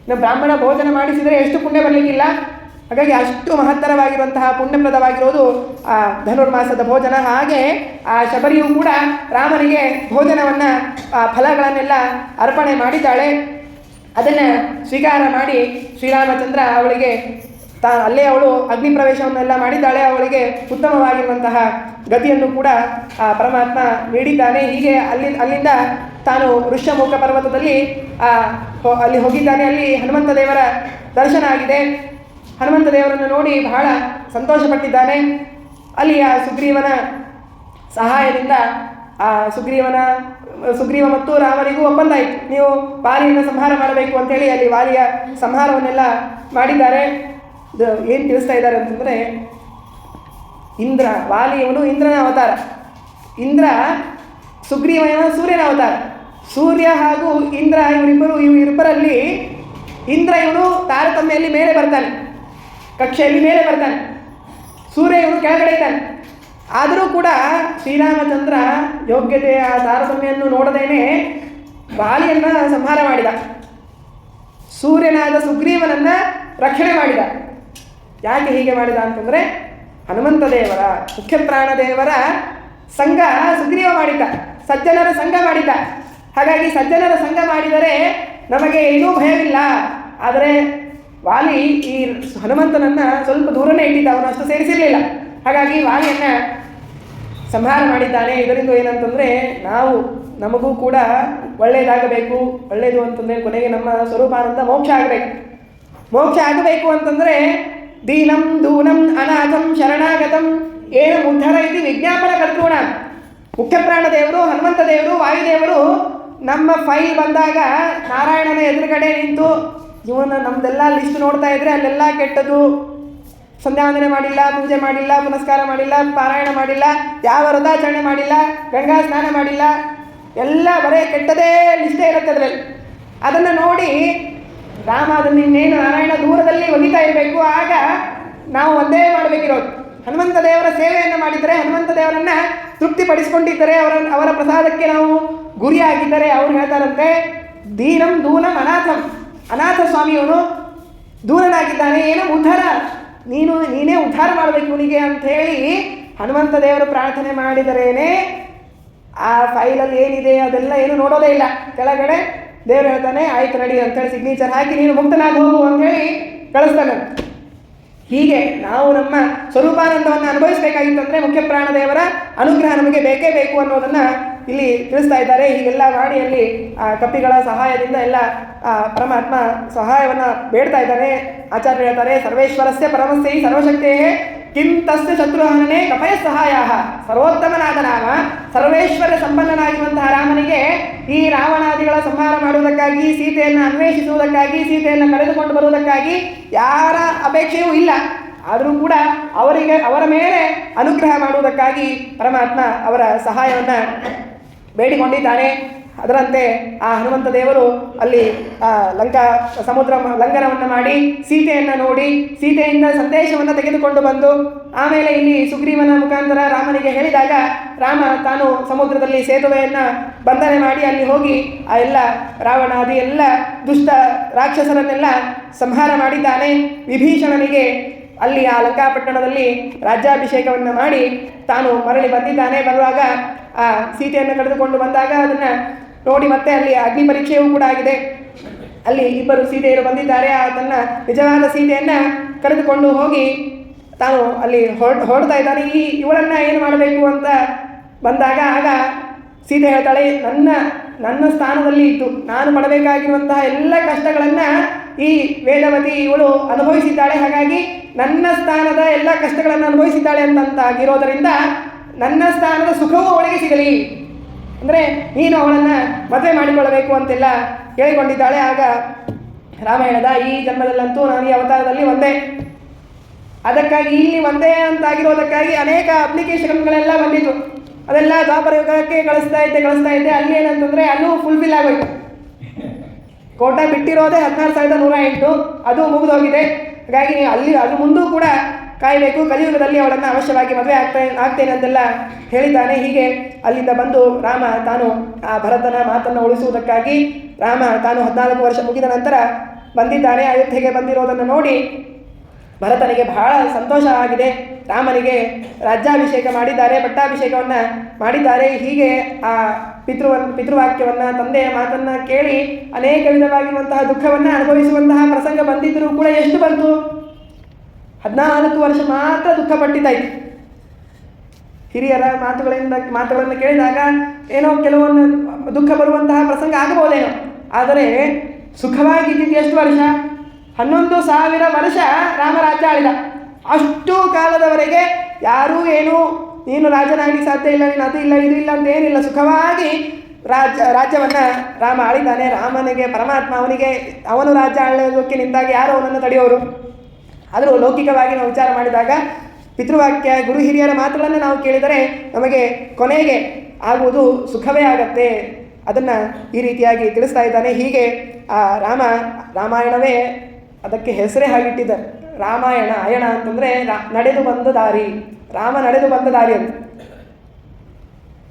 ಇನ್ನು ಬ್ರಾಹ್ಮಣ ಭೋಜನ ಮಾಡಿಸಿದರೆ ಎಷ್ಟು ಪುಣ್ಯ ಬರಲಿಕ್ಕಿಲ್ಲ. ಹಾಗಾಗಿ ಅಷ್ಟು ಮಹತ್ತರವಾಗಿರುವಂತಹ ಪುಣ್ಯಪ್ರದವಾಗಿರೋದು ಆ ಧನುರ್ಮಾಸದ ಭೋಜನ. ಹಾಗೆ ಆ ಶಬರಿಯು ಕೂಡ ರಾಮನಿಗೆ ಭೋಜನವನ್ನು ಫಲಗಳನ್ನೆಲ್ಲ ಅರ್ಪಣೆ ಮಾಡಿದ್ದಾಳೆ. ಅದನ್ನು ಸ್ವೀಕಾರ ಮಾಡಿ ಶ್ರೀರಾಮಚಂದ್ರ ಅವಳಿಗೆ ಅಲ್ಲೇ ಅವಳು ಅಗ್ನಿ ಪ್ರವೇಶವನ್ನೆಲ್ಲ ಮಾಡಿದ್ದಾಳೆ. ಅವಳಿಗೆ ಉತ್ತಮವಾಗಿರುವಂತಹ ಗತಿಯನ್ನು ಕೂಡ ಪರಮಾತ್ಮ ನೀಡಿದ್ದಾನೆ. ಹೀಗೆ ಅಲ್ಲಿಂದ ತಾನು ಋಷ್ಯಮುಖ ಪರ್ವತದಲ್ಲಿ ಅಲ್ಲಿ ಹೋಗಿದ್ದಾನೆ. ಅಲ್ಲಿ ಹನುಮಂತ ದೇವರ ದರ್ಶನ ಆಗಿದೆ. ಹನುಮಂತ ದೇವರನ್ನು ನೋಡಿ ಬಹಳ ಸಂತೋಷಪಟ್ಟಿದ್ದಾನೆ. ಅಲ್ಲಿ ಆ ಸುಗ್ರೀವನ ಸಹಾಯದಿಂದ ಸುಗ್ರೀವ ಮತ್ತು ರಾಮನಿಗೂ ಒಪ್ಪಂದ ಆಯಿತು, ನೀವು ವಾಲಿಯನ್ನು ಸಂಹಾರ ಮಾಡಬೇಕು ಅಂತೇಳಿ ಅಲ್ಲಿ ವಾಲಿಯ ಸಂಹಾರವನ್ನೆಲ್ಲ ಮಾಡಿದ್ದಾರೆ. ಏನು ತಿಳಿಸ್ತಾ ಇದ್ದಾರೆ ಅಂತಂದರೆ, ವಾಲಿಯವನು ಇಂದ್ರನ ಅವತಾರ, ಇಂದ್ರ ಸುಗ್ರೀವನ ಸೂರ್ಯನ ಅವತಾರ. ಸೂರ್ಯ ಹಾಗೂ ಇಂದ್ರ ಇವರಿಬ್ಬರಲ್ಲಿ ಇಂದ್ರ ಇವನು ತಾರತಮ್ಯಲ್ಲಿ ಮೇಲೆ ಬರ್ತಾನೆ, ಕಕ್ಷೆಯಲ್ಲಿ ಮೇಲೆ ಬರ್ತಾನೆ, ಸೂರ್ಯ ಇವನು ಕೆಳಗಡೆ ಇದ್ದಾನೆ. ಆದರೂ ಕೂಡ ಶ್ರೀರಾಮಚಂದ್ರ ಯೋಗ್ಯತೆಯ ತಾರತಮ್ಯವನ್ನು ನೋಡದೇನೆ ವಾಲಿಯನ್ನು ಸಂಹಾರ ಮಾಡಿದ, ಸೂರ್ಯನಾದ ಸುಗ್ರೀವನನ್ನು ರಕ್ಷಣೆ ಮಾಡಿದ. ಯಾಕೆ ಹೀಗೆ ಮಾಡಿದ ಅಂತಂದರೆ ಹನುಮಂತ ದೇವರ ಮುಖ್ಯ ಪ್ರಾಣದೇವರ ಸಂಘ ಸುಗ್ರೀವ ಮಾಡಿದ್ದ, ಸಜ್ಜನರ ಸಂಘ ಮಾಡಿದ್ದ. ಹಾಗಾಗಿ ಸಜ್ಜನರ ಸಂಘ ಮಾಡಿದರೆ ನಮಗೆ ಏನೂ ಭಯವಿಲ್ಲ. ಆದರೆ ವಾಲಿ ಈ ಹನುಮಂತನನ್ನು ಸ್ವಲ್ಪ ದೂರನೇ ಇಟ್ಟಿದ್ದ, ಅವನು ಅಷ್ಟು ಸೇರಿಸಿರಲಿಲ್ಲ. ಹಾಗಾಗಿ ವಾಲಿಯನ್ನು ಸಂಹಾರ ಮಾಡಿದ್ದಾನೆ. ಇದರಿಂದ ಏನಂತಂದರೆ ನಮಗೂ ಕೂಡ ಒಳ್ಳೆಯದಾಗಬೇಕು. ಒಳ್ಳೆಯದು ಅಂತಂದರೆ ಕೊನೆಗೆ ನಮ್ಮ ಸ್ವರೂಪಾನಂದ ಮೋಕ್ಷ ಆಗಬೇಕು. ಮೋಕ್ಷ ಆಗಬೇಕು ಅಂತಂದರೆ ದೀನಂ ದೂನಂ ಅನಾಥಂ ಶರಣಾಗತಂ ಏನು ಉದ್ಧಾರ ಇದು ವಿಜ್ಞಾಪನ ಕರ್ತೃಣ. ಮುಖ್ಯ ಪ್ರಾಣದೇವರು, ಹನುಮಂತ ದೇವರು, ವಾಯುದೇವರು ನಮ್ಮ ಫೈಲ್ ಬಂದಾಗ ನಾರಾಯಣನ ಎದುರುಗಡೆ ನಿಂತು ಇವನ ನಮ್ಮದೆಲ್ಲ ಲಿಸ್ಟ್ ನೋಡ್ತಾ ಇದ್ರೆ ಅಲ್ಲೆಲ್ಲ ಕೆಟ್ಟದು, ಸಂಧ್ಯಾವಂದನೆ ಮಾಡಿಲ್ಲ, ಪೂಜೆ ಮಾಡಿಲ್ಲ, ಪುನಸ್ಕಾರ ಮಾಡಿಲ್ಲ, ಪಾರಾಯಣ ಮಾಡಿಲ್ಲ, ಯಾವ ವ್ರತಾಚರಣೆ ಮಾಡಿಲ್ಲ, ಗಂಗಾ ಸ್ನಾನ ಮಾಡಿಲ್ಲ, ಎಲ್ಲ ಬರೇ ಕೆಟ್ಟದೇ ಲಿಸ್ಟೇ ಇರುತ್ತೆ ಅದರಲ್ಲಿ. ಅದನ್ನು ನೋಡಿ ರಾಮ ಅದನ್ನು ಇನ್ನೇನು ನಾರಾಯಣ ದೂರದಲ್ಲಿ ಒಗಿತಾ ಇರಬೇಕು. ಆಗ ನಾವು ಒಂದೇ ಮಾಡಬೇಕಿರೋದು ಹನುಮಂತ ದೇವರ ಸೇವೆಯನ್ನು ಮಾಡಿದರೆ, ಹನುಮಂತ ದೇವರನ್ನು ತೃಪ್ತಿಪಡಿಸ್ಕೊಂಡಿದ್ದರೆ, ಅವರ ಪ್ರಸಾದಕ್ಕೆ ನಾವು ಗುರಿಯಾಗಿದ್ದರೆ ಅವ್ರು ಹೇಳ್ತಾರಂತೆ ದೀನಂ ದೂನಂ ಅನಾಥಂ. ಅನಾಥ ಸ್ವಾಮಿಯವನು ದೂರನಾಗಿದ್ದಾನೆ, ಏನೋ ಉದ್ಧಾರ, ನೀನೇ ಉದ್ಧಾರ ಮಾಡಬೇಕು ಇವನಿಗೆ ಅಂಥೇಳಿ ಹನುಮಂತ ದೇವರು ಪ್ರಾರ್ಥನೆ ಮಾಡಿದರೇನೆ ಆ ಫೈಲಲ್ಲಿ ಏನಿದೆ ಅದೆಲ್ಲ ಏನು ನೋಡೋದೇ ಇಲ್ಲ. ಕೆಳಗಡೆ ದೇವರು ಹೇಳ್ತಾನೆ ಆಯ್ತು ನಡಿ ಅಂತೇಳಿ ಸಿಗ್ನೇಚರ್ ಹಾಕಿ ನೀನು ಮುಕ್ತನಾಗಿ ಹೋಗು ಅಂಥೇಳಿ ಕಳಿಸ್ತಾನೆ. ಹೀಗೆ ನಾವು ನಮ್ಮ ಸ್ವರೂಪಾನಂದವನ್ನು ಅನುಭವಿಸಬೇಕಾಗಿತ್ತಂದರೆ ಮುಖ್ಯ ಪ್ರಾಣದೇವರ ಅನುಗ್ರಹ ನಮಗೆ ಬೇಕೇ ಬೇಕು ಅನ್ನೋದನ್ನು ಇಲ್ಲಿ ತಿಳಿಸ್ತಾ ಇದ್ದಾರೆ. ಹೀಗೆಲ್ಲ ಮಾಡಿ ಅಲ್ಲಿ ಕಪಿಗಳ ಸಹಾಯದಿಂದ ಎಲ್ಲ ಪರಮಾತ್ಮ ಸಹಾಯವನ್ನು ಬೇಡ್ತಾ ಇದ್ದಾನೆ. ಆಚಾರ್ಯ ಹೇಳ್ತಾರೆ ಸರ್ವೇಶ್ವರಸ್ಯ ಪರಮಸ್ಯೈ ಸರ್ವಶಕ್ತೇ ಕಿಂ ತಸ್ಯ ಶತ್ರುಹನನೇ ಕಪಯ ಸಹಾಯ. ಸರ್ವೋತ್ತಮನಾದ ರಾಮ, ಸರ್ವೇಶ್ವರ ಸಂಪನ್ನನಾಗಿರುವಂತಹ ರಾಮನಿಗೆ ಈ ರಾವಣಾದಿಗಳ ಸಂಹಾರ ಮಾಡುವುದಕ್ಕಾಗಿ, ಸೀತೆಯನ್ನು ಅನ್ವೇಷಿಸುವುದಕ್ಕಾಗಿ, ಸೀತೆಯನ್ನು ಕರೆದುಕೊಂಡು ಬರುವುದಕ್ಕಾಗಿ ಯಾರ ಅಪೇಕ್ಷೆಯೂ ಇಲ್ಲ. ಆದರೂ ಕೂಡ ಅವರ ಮೇಲೆ ಅನುಗ್ರಹ ಮಾಡುವುದಕ್ಕಾಗಿ ಪರಮಾತ್ಮ ಅವರ ಸಹಾಯವನ್ನು ಬೇಡಿಕೊಂಡಿದ್ದಾನೆ. ಅದರಂತೆ ಆ ಹನುಮಂತ ದೇವರು ಅಲ್ಲಿ ಲಂಕಾ ಸಮುದ್ರ ಲಂಘನವನ್ನು ಮಾಡಿ ಸೀತೆಯನ್ನು ನೋಡಿ ಸೀತೆಯಿಂದ ಸಂದೇಶವನ್ನು ತೆಗೆದುಕೊಂಡು ಬಂದು ಆಮೇಲೆ ಇಲ್ಲಿ ಸುಗ್ರೀವನ ಮುಖಾಂತರ ರಾಮನಿಗೆ ಹೇಳಿದಾಗ ರಾಮ ತಾನು ಸಮುದ್ರದಲ್ಲಿ ಸೇತುವೆಯನ್ನು ಬಂಧನೆ ಮಾಡಿ ಅಲ್ಲಿ ಹೋಗಿ ಆ ಎಲ್ಲ ರಾವಣಾದಿ ಎಲ್ಲ ದುಷ್ಟ ರಾಕ್ಷಸರನ್ನೆಲ್ಲ ಸಂಹಾರ ಮಾಡಿದ್ದಾನೆ. ವಿಭೀಷಣನಿಗೆ ಅಲ್ಲಿ ಆ ಲಂಕಾಪಟ್ಟಣದಲ್ಲಿ ರಾಜ್ಯಾಭಿಷೇಕವನ್ನು ಮಾಡಿ ತಾನು ಮರಳಿ ಬಂದಿದ್ದಾನೆ. ಬರುವಾಗ ಆ ಸೀತೆಯನ್ನು ಕರೆದುಕೊಂಡು ಬಂದಾಗ ಅದನ್ನು ನೋಡಿ ಮತ್ತೆ ಅಲ್ಲಿ ಅಗ್ನಿ ಪರೀಕ್ಷೆಯೂ ಕೂಡ ಆಗಿದೆ. ಅಲ್ಲಿ ಇಬ್ಬರು ಸೀತೆಯರು ಬಂದಿದ್ದಾರೆ. ತನ್ನ ನಿಜವಾದ ಸೀತೆಯನ್ನು ಕರೆದುಕೊಂಡು ಹೋಗಿ ತಾನು ಅಲ್ಲಿ ಹೊರಡ್ತಾ ಇದ್ದಾನೆ. ಇವಳನ್ನು ಏನು ಮಾಡಬೇಕು ಅಂತ ಬಂದಾಗ ಆಗ ಸೀತೆ ಹೇಳ್ತಾಳೆ ನನ್ನ ಸ್ಥಾನದಲ್ಲಿ ಇದ್ದು ನಾನು ಪಡಬೇಕಾಗಿರುವಂತಹ ಎಲ್ಲ ಕಷ್ಟಗಳನ್ನು ಈ ವೇದವತಿ ಇವಳು ಅನುಭವಿಸಿದ್ದಾಳೆ. ಹಾಗಾಗಿ ನನ್ನ ಸ್ಥಾನದ ಎಲ್ಲ ಕಷ್ಟಗಳನ್ನು ಅನುಭವಿಸಿದ್ದಾಳೆ ಅಂತಂತಾಗಿರೋದರಿಂದ ನನ್ನ ಸ್ಥಾನದ ಸುಖವೂ ಅವಳಿಗೆ ಸಿಗಲಿ, ಅಂದರೆ ನೀನು ಅವಳನ್ನು ಮದುವೆ ಮಾಡಿಕೊಳ್ಳಬೇಕು ಅಂತೆಲ್ಲ ಹೇಳಿಕೊಂಡಿದ್ದಾಳೆ. ಆಗ ರಾಮ ಹೇಳಿದ ಈ ಜನ್ಮದಲ್ಲಂತೂ ನಾನು ಈ ಅವತಾರದಲ್ಲಿ ಒಂದೇ, ಅದಕ್ಕಾಗಿ ಇಲ್ಲಿ ಒಂದೇ ಅಂತಾಗಿರೋದಕ್ಕಾಗಿ ಅನೇಕ ಅಪ್ಲಿಕೇಶನ್ಗಳೆಲ್ಲ ಬಂದಿತ್ತು. ಅದೆಲ್ಲ ದ್ವಾಪರ ಯುಗಕ್ಕೆ ಕಳಿಸ್ತಾ ಇದ್ದೆ. ಅಲ್ಲಿ ಏನಂತಂದರೆ ಅಲ್ಲೂ ಫುಲ್ಫಿಲ್ ಆಗೋಯ್ತು. ಕೋಟ ಬಿಟ್ಟಿರೋದೇ 16,108, ಅದು ಮುಗಿದೋಗಿದೆ. ಹಾಗಾಗಿ ಅಲ್ಲಿ ಅದು ಮುಂದೂ ಕೂಡ ಕಾಯಬೇಕು. ಕಲಿಯುಗದಲ್ಲಿ ಅವಳನ್ನು ಅವಶ್ಯವಾಗಿ ಮದುವೆ ಆಗ್ತೇನೆ ಅಂತೆಲ್ಲ ಹೇಳಿದ್ದಾನೆ. ಹೀಗೆ ಅಲ್ಲಿಂದ ಬಂದು ರಾಮ ತಾನು ಆ ಭರತನ ಮಾತನ್ನು ಉಳಿಸುವುದಕ್ಕಾಗಿ ರಾಮ ತಾನು 14 ವರ್ಷ ಮುಗಿದ ನಂತರ ಬಂದಿದ್ದಾನೆ. ಅಯೋಧ್ಯೆಗೆ ಬಂದಿರೋದನ್ನು ನೋಡಿ ಭರತನಿಗೆ ಬಹಳ ಸಂತೋಷ ಆಗಿದೆ. ರಾಮನಿಗೆ ರಾಜ್ಯಾಭಿಷೇಕ ಮಾಡಿದ್ದಾರೆ, ಪಟ್ಟಾಭಿಷೇಕವನ್ನು ಮಾಡಿದ್ದಾರೆ. ಹೀಗೆ ಆ ಪಿತೃವಾಕ್ಯವನ್ನು ತಂದೆಯ ಮಾತನ್ನು ಕೇಳಿ ಅನೇಕ ವಿಧವಾಗಿರುವಂತಹ ದುಃಖವನ್ನು ಅನುಭವಿಸುವಂತಹ ಪ್ರಸಂಗ ಬಂದಿದ್ದರೂ ಕೂಡ ಎಷ್ಟು ಬಂತು? 14 ವರ್ಷ ಮಾತ್ರ ದುಃಖಪಟ್ಟಿದ್ದಾಯಿತು. ಹಿರಿಯರ ಮಾತುಗಳನ್ನು ಕೇಳಿದಾಗ ಏನೋ ಕೆಲವೊಂದು ದುಃಖ ಬರುವಂತಹ ಪ್ರಸಂಗ ಆಗಬಹುದೇನೋ, ಆದರೆ ಸುಖವಾಗಿದ್ದಿದ್ದು ಎಷ್ಟು ವರ್ಷ? 11,000 ವರ್ಷ ರಾಮರಾಜ್ಯ ಆಳಿದ. ಅಷ್ಟು ಕಾಲದವರೆಗೆ ಯಾರೂ ಏನು ನೀನು ರಾಜನಾಗಲಿ ಸಾಧ್ಯ ಇಲ್ಲ, ನೀನು ಅದು ಇಲ್ಲ ಇದು ಇಲ್ಲ ಅಂತ ಏನಿಲ್ಲ, ಸುಖವಾಗಿ ರಾಜ್ಯವನ್ನು ರಾಮ ಆಳಿದ್ದಾನೆ. ರಾಮನಿಗೆ ಪರಮಾತ್ಮ ಅವನು ರಾಜ್ಯ ಆಳೋದಕ್ಕೆ ನಿಂತಾಗ ಯಾರು ಅವನನ್ನು ತಡೆಯೋರು? ಆದರೂ ಲೌಕಿಕವಾಗಿ ನಾವು ವಿಚಾರ ಮಾಡಿದಾಗ ಪಿತೃವಾಕ್ಯ ಗುರು ಹಿರಿಯರ ಮಾತುಗಳನ್ನು ನಾವು ಕೇಳಿದರೆ ನಮಗೆ ಕೊನೆಗೆ ಆಗುವುದು ಸುಖವೇ ಆಗತ್ತೆ. ಅದನ್ನು ಈ ರೀತಿಯಾಗಿ ತಿಳಿಸ್ತಾ ಇದ್ದಾನೆ. ಹೀಗೆ ಆ ರಾಮಾಯಣವೇ ಅದಕ್ಕೆ ಹೆಸರೇ ಹಾಗಿಟ್ಟಿದ್ದಾರೆ. ರಾಮಾಯಣ, ಅಯಣ ಅಂತಂದರೆ ನಡೆದು ಬಂದ ದಾರಿ, ರಾಮ ನಡೆದು ಬಂದ ದಾರಿ ಅಂತ.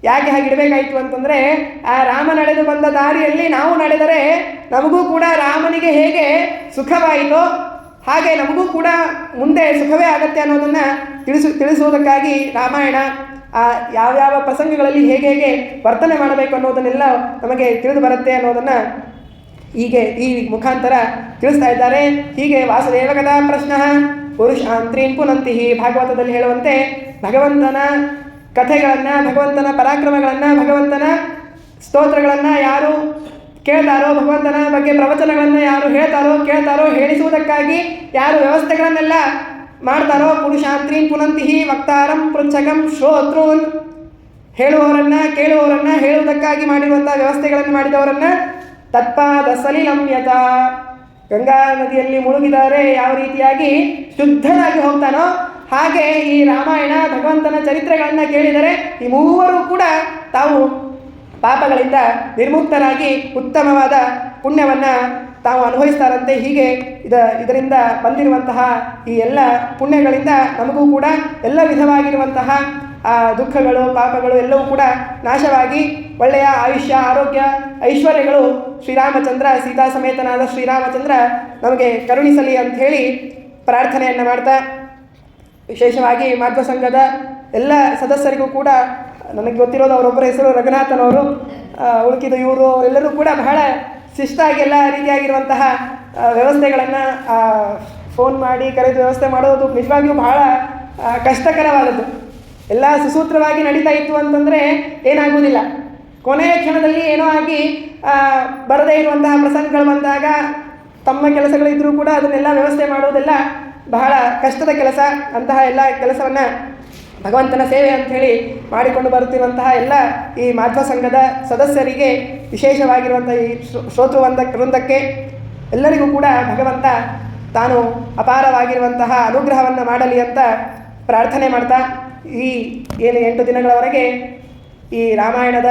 ಯಾಕೆ ಹಾಗಿಡಬೇಕಾಯಿತು ಅಂತಂದರೆ, ಆ ರಾಮ ನಡೆದು ಬಂದ ದಾರಿಯಲ್ಲಿ ನಾವು ನಡೆದರೆ ನಮಗೂ ಕೂಡ ರಾಮನಿಗೆ ಹೇಗೆ ಸುಖವಾಯಿತೋ ಹಾಗೆ ನಮಗೂ ಕೂಡ ಮುಂದೆ ಸುಖವೇ ಆಗತ್ತೆ ಅನ್ನೋದನ್ನು ತಿಳಿಸುವುದಕ್ಕಾಗಿ ರಾಮಾಯಣ ಯಾವ್ಯಾವ ಪ್ರಸಂಗಗಳಲ್ಲಿ ಹೇಗೆ ಹೇಗೆ ವರ್ತನೆ ಮಾಡಬೇಕು ಅನ್ನೋದನ್ನೆಲ್ಲ ನಮಗೆ ತಿಳಿದು ಬರುತ್ತೆ ಅನ್ನೋದನ್ನು ಹೀಗೆ ಈ ಮುಖಾಂತರ ತಿಳಿಸ್ತಾ ಇದ್ದಾರೆ. ಹೀಗೆ ವಾಸುದೇವ ಕಥಾ ಪ್ರಶ್ನ ಪುರುಷಾಂತ್ರೀನ್ ಪುನಂತಿ, ಭಾಗವತದಲ್ಲಿ ಹೇಳುವಂತೆ ಭಗವಂತನ ಕಥೆಗಳನ್ನು, ಭಗವಂತನ ಪರಾಕ್ರಮಗಳನ್ನು, ಭಗವಂತನ ಸ್ತೋತ್ರಗಳನ್ನು ಯಾರು ಕೇಳ್ತಾರೋ, ಭಗವಂತನ ಬಗ್ಗೆ ಪ್ರವಚನಗಳನ್ನು ಯಾರು ಕೇಳ್ತಾರೋ ಹೇಳಿಸುವುದಕ್ಕಾಗಿ ಯಾರು ವ್ಯವಸ್ಥೆಗಳನ್ನೆಲ್ಲ ಮಾಡ್ತಾರೋ, ಪುರುಷಾಂತ್ರೀನ್ ಪುನಂತಿ ವಕ್ತಾರಂ ಪೃಚ್ಛಕಂ ಶ್ರೋತೃನ್, ಹೇಳುವವರನ್ನು ಕೇಳುವವರನ್ನು ಹೇಳುವುದಕ್ಕಾಗಿ ಮಾಡಿರುವಂಥ ವ್ಯವಸ್ಥೆಗಳನ್ನು ಮಾಡಿದವರನ್ನು ತತ್ಪಾದ ಸಲಿಲಂ ಯಥಾ, ಗಂಗಾ ನದಿಯಲ್ಲಿ ಮುಳುಗಿದರೆ ಯಾವ ರೀತಿಯಾಗಿ ಶುದ್ಧನಾಗಿ ಹೋಗ್ತಾನೋ ಹಾಗೆ ಈ ರಾಮಾಯಣ ಭಗವಂತನ ಚರಿತ್ರೆಗಳನ್ನು ಕೇಳಿದರೆ ಈ ಮೂವರು ಕೂಡ ತಾವು ಪಾಪಗಳಿಂದ ನಿರ್ಮುಕ್ತರಾಗಿ ಉತ್ತಮವಾದ ಪುಣ್ಯವನ್ನು ತಾವು ಅನುಭವಿಸ್ತಾರಂತೆ. ಹೀಗೆ ಇದರಿಂದ ಬಂದಿರುವಂತಹ ಈ ಎಲ್ಲ ಪುಣ್ಯಗಳಿಂದ ನಮಗೂ ಕೂಡ ಎಲ್ಲ ವಿಧವಾಗಿರುವಂತಹ ದುಃಖಗಳು, ಪಾಪಗಳು ಎಲ್ಲವೂ ಕೂಡ ನಾಶವಾಗಿ ಒಳ್ಳೆಯ ಆಯುಷ್ಯ, ಆರೋಗ್ಯ, ಐಶ್ವರ್ಯಗಳು ಶ್ರೀರಾಮಚಂದ್ರ, ಸೀತಾ ಸಮೇತನಾದ ಶ್ರೀರಾಮಚಂದ್ರ ನಮಗೆ ಕರುಣಿಸಲಿ ಅಂಥೇಳಿ ಪ್ರಾರ್ಥನೆಯನ್ನು ಮಾಡ್ತಾ, ವಿಶೇಷವಾಗಿ ಮಾಧ್ವ ಸಂಘದ ಎಲ್ಲ ಸದಸ್ಯರಿಗೂ ಕೂಡ, ನನಗೆ ಗೊತ್ತಿರೋದು ಅವರೊಬ್ಬರ ಹೆಸರು ರಘುನಾಥನವರು, ಉಳುಕಿದ ಇವರು ಅವರೆಲ್ಲರೂ ಕೂಡ ಬಹಳ ಶಿಸ್ತಾಗಿ ಎಲ್ಲ ರೀತಿಯಾಗಿರುವಂತಹ ವ್ಯವಸ್ಥೆಗಳನ್ನು ಫೋನ್ ಮಾಡಿ ಕರೆದು ವ್ಯವಸ್ಥೆ ಮಾಡೋದು ನಿಜವಾಗಿಯೂ ಬಹಳ ಕಷ್ಟಕರವಾದದ್ದು. ಎಲ್ಲ ಸುಸೂತ್ರವಾಗಿ ನಡೀತಾ ಇತ್ತು ಅಂತಂದರೆ ಏನಾಗುವುದಿಲ್ಲ. ಕೊನೆಯ ಕ್ಷಣದಲ್ಲಿ ಏನೋ ಆಗಿ ಬರದೇ ಇರುವಂತಹ ಪ್ರಸಂಗಗಳು ಬಂದಾಗ ತಮ್ಮ ಕೆಲಸಗಳಿದ್ದರೂ ಕೂಡ ಅದನ್ನೆಲ್ಲ ವ್ಯವಸ್ಥೆ ಮಾಡೋದೆಲ್ಲ ಬಹಳ ಕಷ್ಟದ ಕೆಲಸ. ಅಂತಹ ಎಲ್ಲ ಕೆಲಸವನ್ನು ಭಗವಂತನ ಸೇವೆ ಅಂಥೇಳಿ ಮಾಡಿಕೊಂಡು ಬರುತ್ತಿರುವಂತಹ ಎಲ್ಲ ಈ ಮಾಧ್ವ ಸಂಘದ ಸದಸ್ಯರಿಗೆ, ವಿಶೇಷವಾಗಿರುವಂಥ ಈ ವೃಂದಕ್ಕೆ ಎಲ್ಲರಿಗೂ ಕೂಡ ಭಗವಂತ ತಾನು ಅಪಾರವಾಗಿರುವಂತಹ ಅನುಗ್ರಹವನ್ನು ಮಾಡಲಿ ಅಂತ ಪ್ರಾರ್ಥನೆ ಮಾಡ್ತಾ, ಈ 8 ದಿನಗಳವರೆಗೆ ಈ ರಾಮಾಯಣದ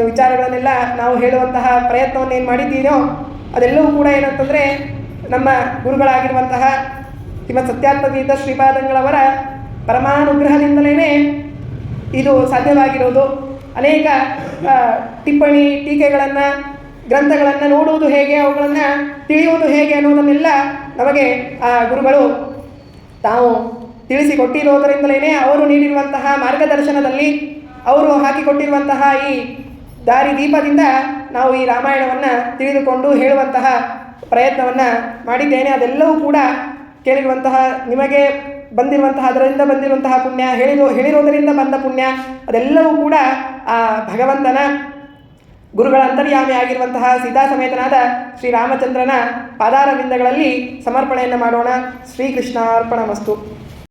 ವಿಚಾರಗಳನ್ನೆಲ್ಲ ನಾವು ಹೇಳುವಂತಹ ಪ್ರಯತ್ನವನ್ನು ಏನು ಮಾಡಿದ್ದೀನೋ ಅದೆಲ್ಲವೂ ಕೂಡ ಏನಂತಂದರೆ ನಮ್ಮ ಗುರುಗಳಾಗಿರುವಂತಹ ಶ್ರೀಮದ್ ಸತ್ಯಾತ್ಮತೀರ್ಥ ಶ್ರೀಪಾದಂಗಳವರ ಪರಮಾನುಗ್ರಹದಿಂದಲೇ ಇದು ಸಾಧ್ಯವಾಗಿರೋದು. ಅನೇಕ ಟಿಪ್ಪಣಿ ಟೀಕೆಗಳನ್ನು, ಗ್ರಂಥಗಳನ್ನು ನೋಡುವುದು ಹೇಗೆ, ಅವುಗಳನ್ನು ತಿಳಿಯುವುದು ಹೇಗೆ ಅನ್ನೋದನ್ನೆಲ್ಲ ನಮಗೆ ಆ ಗುರುಗಳು ತಾವು ತಿಳಿಸಿಕೊಟ್ಟಿರೋದರಿಂದಲೇ, ಅವರು ನೀಡಿರುವಂತಹ ಮಾರ್ಗದರ್ಶನದಲ್ಲಿ, ಅವರು ಹಾಕಿಕೊಟ್ಟಿರುವಂತಹ ಈ ದಾರಿ ದೀಪದಿಂದ ನಾವು ಈ ರಾಮಾಯಣವನ್ನು ತಿಳಿದುಕೊಂಡು ಹೇಳುವಂತಹ ಪ್ರಯತ್ನವನ್ನು ಮಾಡಿದ್ದೇನೆ. ಅದೆಲ್ಲವೂ ಕೂಡ ಕೇಳಿರುವಂತಹ ನಿಮಗೆ ಬಂದಿರುವಂತಹ, ಅದರಿಂದ ಬಂದಿರುವಂತಹ ಪುಣ್ಯ, ಹೇಳಿರೋದರಿಂದ ಬಂದ ಪುಣ್ಯ, ಅದೆಲ್ಲವೂ ಕೂಡ ಆ ಭಗವಂತನ ಗುರುಗಳ ಅಂತರ್ಯಾಮಿ ಆಗಿರುವಂತಹ ಸೀತಾ ಸಮೇತನಾದ ಶ್ರೀರಾಮಚಂದ್ರನ ಪಾದಾರವಿಂದಗಳಲ್ಲಿ ಸಮರ್ಪಣೆಯನ್ನು ಮಾಡೋಣ. ಶ್ರೀಕೃಷ್ಣಾರ್ಪಣಮಸ್ತು.